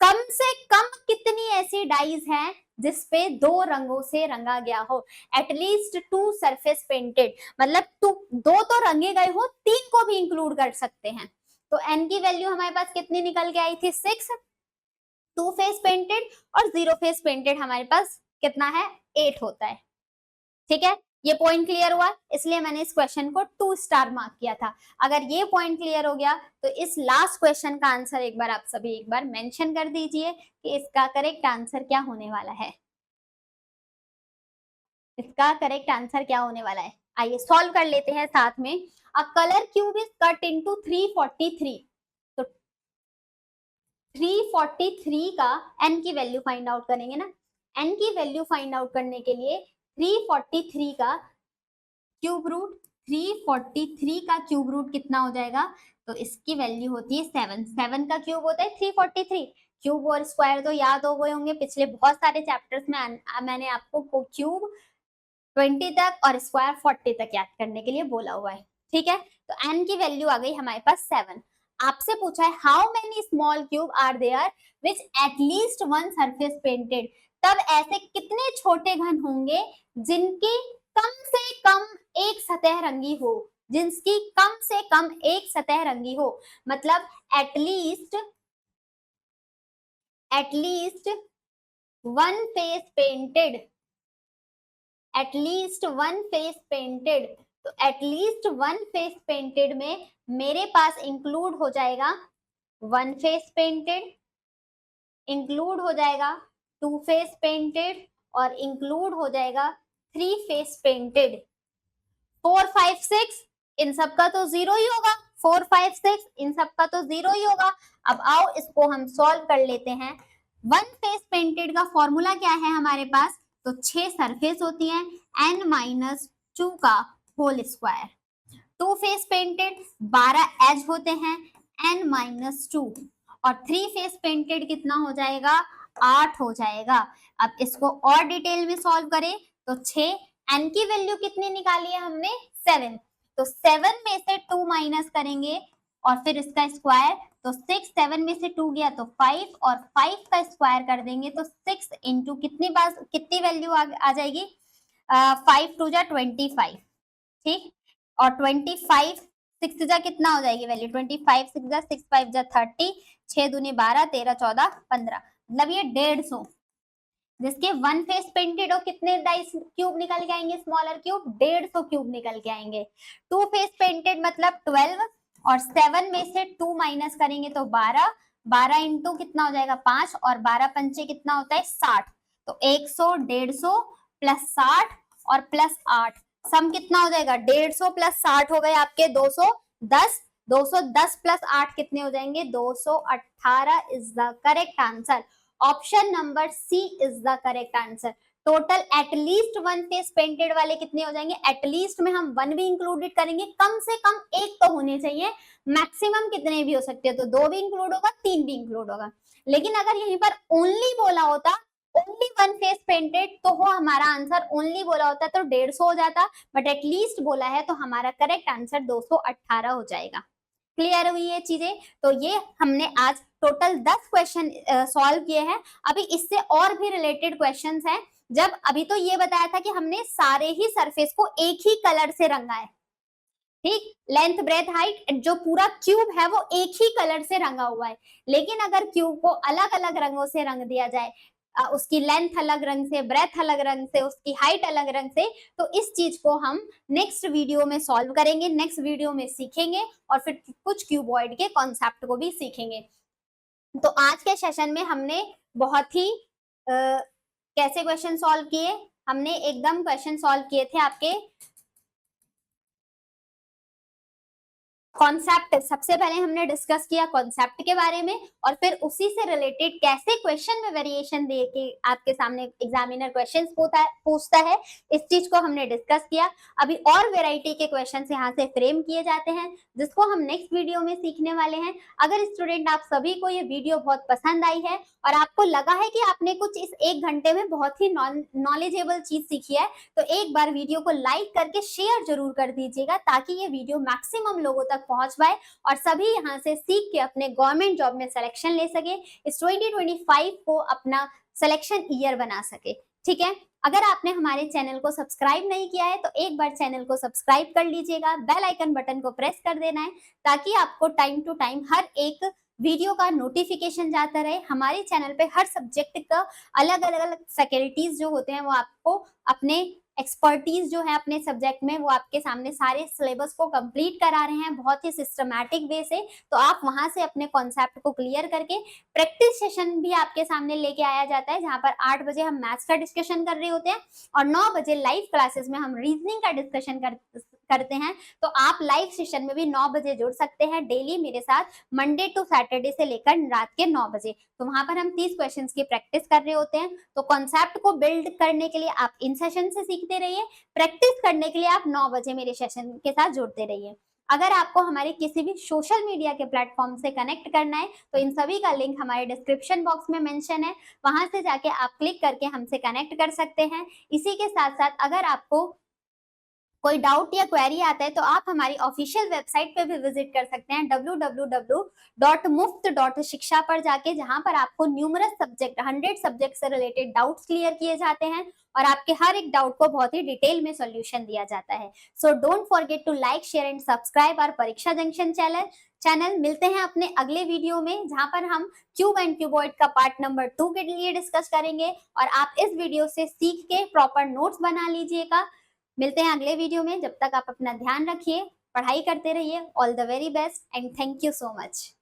कम से कम कितनी ऐसी डाइज हैं जिसपे 2 रंगों से रंगा गया हो? एटलीस्ट 2 सरफेस पेंटेड, मतलब 2 तो रंगे गए हो, 3 को भी इंक्लूड कर सकते हैं। तो n की वैल्यू हमारे पास कितनी निकल के आई थी? 6। 2 फेस पेंटेड और 0 फेस पेंटेड हमारे पास कितना है? 8 होता है। ठीक है, ये पॉइंट क्लियर हुआ, इसलिए मैंने इस क्वेश्चन को 2 स्टार मार्क किया था। अगर ये पॉइंट क्लियर हो गया तो इस लास्ट क्वेश्चन का आंसर एक बार आप सभी एक बार मेंशन कर दीजिए कि इसका करेक्ट आंसर क्या होने वाला है। इसका करेक्ट आंसर क्या होने वाला है? आइए सॉल्व कर लेते हैं साथ में। A colour cube is cut into 343। तो 343 का n की वैल्यू फाइंड आउट करेंगे ना। n की वैल्यू फाइंड आउट करने के लिए 343 का क्यूब रूट, 343 का क्यूब रूट कितना हो जाएगा? तो इसकी वैल्यू होती है 7। 7 का क्यूब होता है 343। क्यूब और स्क्वायर तो याद हो गए होंगे, पिछले बहुत सारे चैप्टर्स में मैंने आपको क्यूब 20 तक और स्क्वायर 40 तक याद करने के लिए बोला हुआ है। ठीक है, तो n की वैल्यू आ गई हमारे पास 7। आपसे पूछा है how many small cube are there which at least 1 surface painted. तब ऐसे कितने छोटे घन होंगे जिनकी कम से कम एक सतह रंगी हो, जिसकी कम से कम एक सतह रंगी हो। मतलब at least 1 face painted, at least 1 face painted. तो एटलीस्ट 1 फेस पेंटेड में मेरे पास इंक्लूड हो जाएगा 1 फेस पेंटेड, इंक्लूड हो जाएगा 2 फेस पेंटेड और इंक्लूड हो जाएगा 3 फेस पेंटेड। 4, 5, 6 इन सबका तो 0 ही होगा। 4, 5, 6 इन सबका तो 0 ही होगा। अब आओ इसको हम सॉल्व कर लेते हैं। 1 फेस पेंटेड का फॉर्मूला क्या है हमारे पास? तो 6 सरफेस होती हैं, n-2 का whole square. 2 face painted 12 edge होते हैं, n-2, और 3 फेस पेंटेड कितना हो जाएगा, 8 हो जाएगा। अब इसको और डिटेल में सॉल्व करें तो 6, n की वैल्यू कितनी निकाली है हमने, 7, तो 7 में से 2 माइनस करेंगे और फिर इसका स्क्वायर, तो 6, 7 में से 2 गया तो 5 और 5 का स्क्वायर कर देंगे तो 6 इंटू कितनी वैल्यू आ जाएगी, 5 टू जा 25, ठीक, और 25 6 जा कितना हो जाएगी वैल्यू, 25 6 जा 6 5 जा 30, 6 दूनी 12 13 14 15, मतलब ये 150, जिसके 1 फेस पेंटेड हो कितने डाइस क्यूब निकल के आएंगे, स्मॉलर क्यूब 150 क्यूब निकल के आएंगे। 2 फेस पेंटेड मतलब 12 और 7 में से 2 माइनस करेंगे तो 12, 12 इंटू कितना हो जाएगा 5 और 12 पंचे कितना होता है 60, तो 100 150 प्लस 60 और प्लस 8, सम कितना हो जाएगा 150 प्लस 60 हो गए आपके 210, 210 प्लस 8 कितने हो जाएंगे 218 is the correct answer. Option number C is the correct answer. Total at least 1 face painted वाले कितने हो जाएंगे, एटलीस्ट में हम 1 भी इंक्लूडेड करेंगे, कम से कम एक तो होने चाहिए, मैक्सिमम कितने भी हो सकते हैं, तो 2 भी इंक्लूड होगा 3 भी इंक्लूड होगा। लेकिन अगर यहीं पर ओनली बोला होता, ओनली 1 फेस पेंटेड, तो वो हमारा आंसर ओनली बोला होता तो 150 हो जाता, बट एटलीस्ट बोला है तो हमारा करेक्ट आंसर 218 हो जाएगा। क्लियर हुई ये चीजें। तो ये हमने आज टोटल 10 क्वेश्चन सॉल्व किए हैं। अभी इससे और भी रिलेटेड क्वेश्चंस हैं। जब अभी तो ये बताया था कि हमने सारे ही सरफेस को एक ही कलर से रंगा है, ठीक, लेंथ ब्रेथ हाइट, जो पूरा क्यूब है वो एक ही कलर से रंगा हुआ है। लेकिन अगर क्यूब को अलग अलग रंगों से रंग दिया जाए, उसकी लेंथ अलग रंग से, ब्रेथ अलग रंग से, उसकी हाइट अलग रंग से, तो इस चीज को हम नेक्स्ट वीडियो में सॉल्व करेंगे, नेक्स्ट वीडियो में सीखेंगे और फिर कुछ क्यूबॉइड के कॉन्सेप्ट को भी सीखेंगे। तो आज के सेशन में हमने बहुत ही कैसे क्वेश्चन सॉल्व किए, हमने एकदम क्वेश्चन सॉल्व किए थे आपके कॉन्सेप्ट। सबसे पहले हमने डिस्कस किया कॉन्सेप्ट के बारे में और फिर उसी से रिलेटेड कैसे क्वेश्चन में वेरिएशन दे के आपके सामने एग्जामिनर क्वेश्चंस पूछता है, इस चीज को हमने डिस्कस किया। अभी और वैरायटी के क्वेश्चंस यहाँ से फ्रेम किए जाते हैं, जिसको हम नेक्स्ट वीडियो में सीखने वाले हैं। अगर स्टूडेंट आप सभी को ये वीडियो बहुत पसंद आई है और आपको लगा है कि आपने कुछ इस 1 घंटे में बहुत ही नॉलेजेबल चीज सीखी है, तो एक बार वीडियो को लाइक करके शेयर जरूर कर दीजिएगा, ताकि ये वीडियो मैक्सिमम लोगों तक पहुंच पाए और सभी यहाँ से सीख के अपने गवर्नमेंट जॉब में सिलेक्शन ले सके, इस 2025 को अपना सिलेक्शन ईयर बना सके। ठीक है, अगर आपने हमारे चैनल को सब्सक्राइब नहीं किया है तो एक बार चैनल को सब्सक्राइब कर लीजिएगा, बेल आइकन बटन को प्रेस कर देना है, ताकि आपको टाइम टू टाइम हर एक वीडियो का नोटिफिकेशन जाता रहे। हमारे चैनल पे हर सब्जेक्ट का अलग अलग फैकल्टीज जो होते हैं वो आपको अपने एक्सपर्टीज जो है अपने सब्जेक्ट में वो आपके सामने सारे सिलेबस को कंप्लीट करा रहे हैं बहुत ही सिस्टमैटिक वे से। तो आप वहां से अपने कॉन्सेप्ट को क्लियर करके प्रैक्टिस सेशन भी आपके सामने लेके आया जाता है, जहां पर 8 बजे हम मैथ्स का डिस्कशन कर रहे होते हैं और 9 बजे लाइव क्लासेस में हम रीजनिंग का डिस्कशन करते हैं। तो आप लाइव सेशन में भी 9 बजे जुड़ सकते हैं डेली मेरे साथ, मंडे टू सैटरडे से लेकर रात के 9 बजे। तो वहां पर हम 30 क्वेश्चंस की प्रैक्टिस कर रहे होते हैं। तो कॉन्सेप्ट को बिल्ड करने के लिए आप इन सेशन से सीखते रहिए, प्रैक्टिस करने के लिए आप 9 बजे मेरे सेशन के साथ जुड़ते रहिए। अगर आपको हमारे किसी भी सोशल मीडिया के प्लेटफॉर्म से कनेक्ट करना है तो इन सभी का लिंक हमारे डिस्क्रिप्शन बॉक्स में मेंशन है, वहां से जाके आप क्लिक करके हमसे कनेक्ट कर सकते हैं। इसी के साथ साथ अगर आपको कोई डाउट या क्वेरी आता है तो आप हमारी ऑफिशियल वेबसाइट पे भी विजिट कर सकते हैं www.muft.shiksha पर जाके, जहां पर आपको न्यूमरस सब्जेक्ट 100 सब्जेक्ट से रिलेटेड डाउट्स क्लियर किए जाते हैं और आपके हर एक डाउट को बहुत ही डिटेल में सॉल्यूशन दिया जाता है। So don't forget to like share and subscribe our Pariksha Junction channel. मिलते हैं अपने अगले वीडियो में, जहां पर हम क्यूब एंड क्यूबॉइड का पार्ट नंबर 2 के लिए डिस्कस करेंगे और आप इस वीडियो से सीख के प्रॉपर नोट्स बना लीजिएगा। मिलते हैं अगले वीडियो में, जब तक आप अपना ध्यान रखिए, पढ़ाई करते रहिए। All the very best and thank you so much.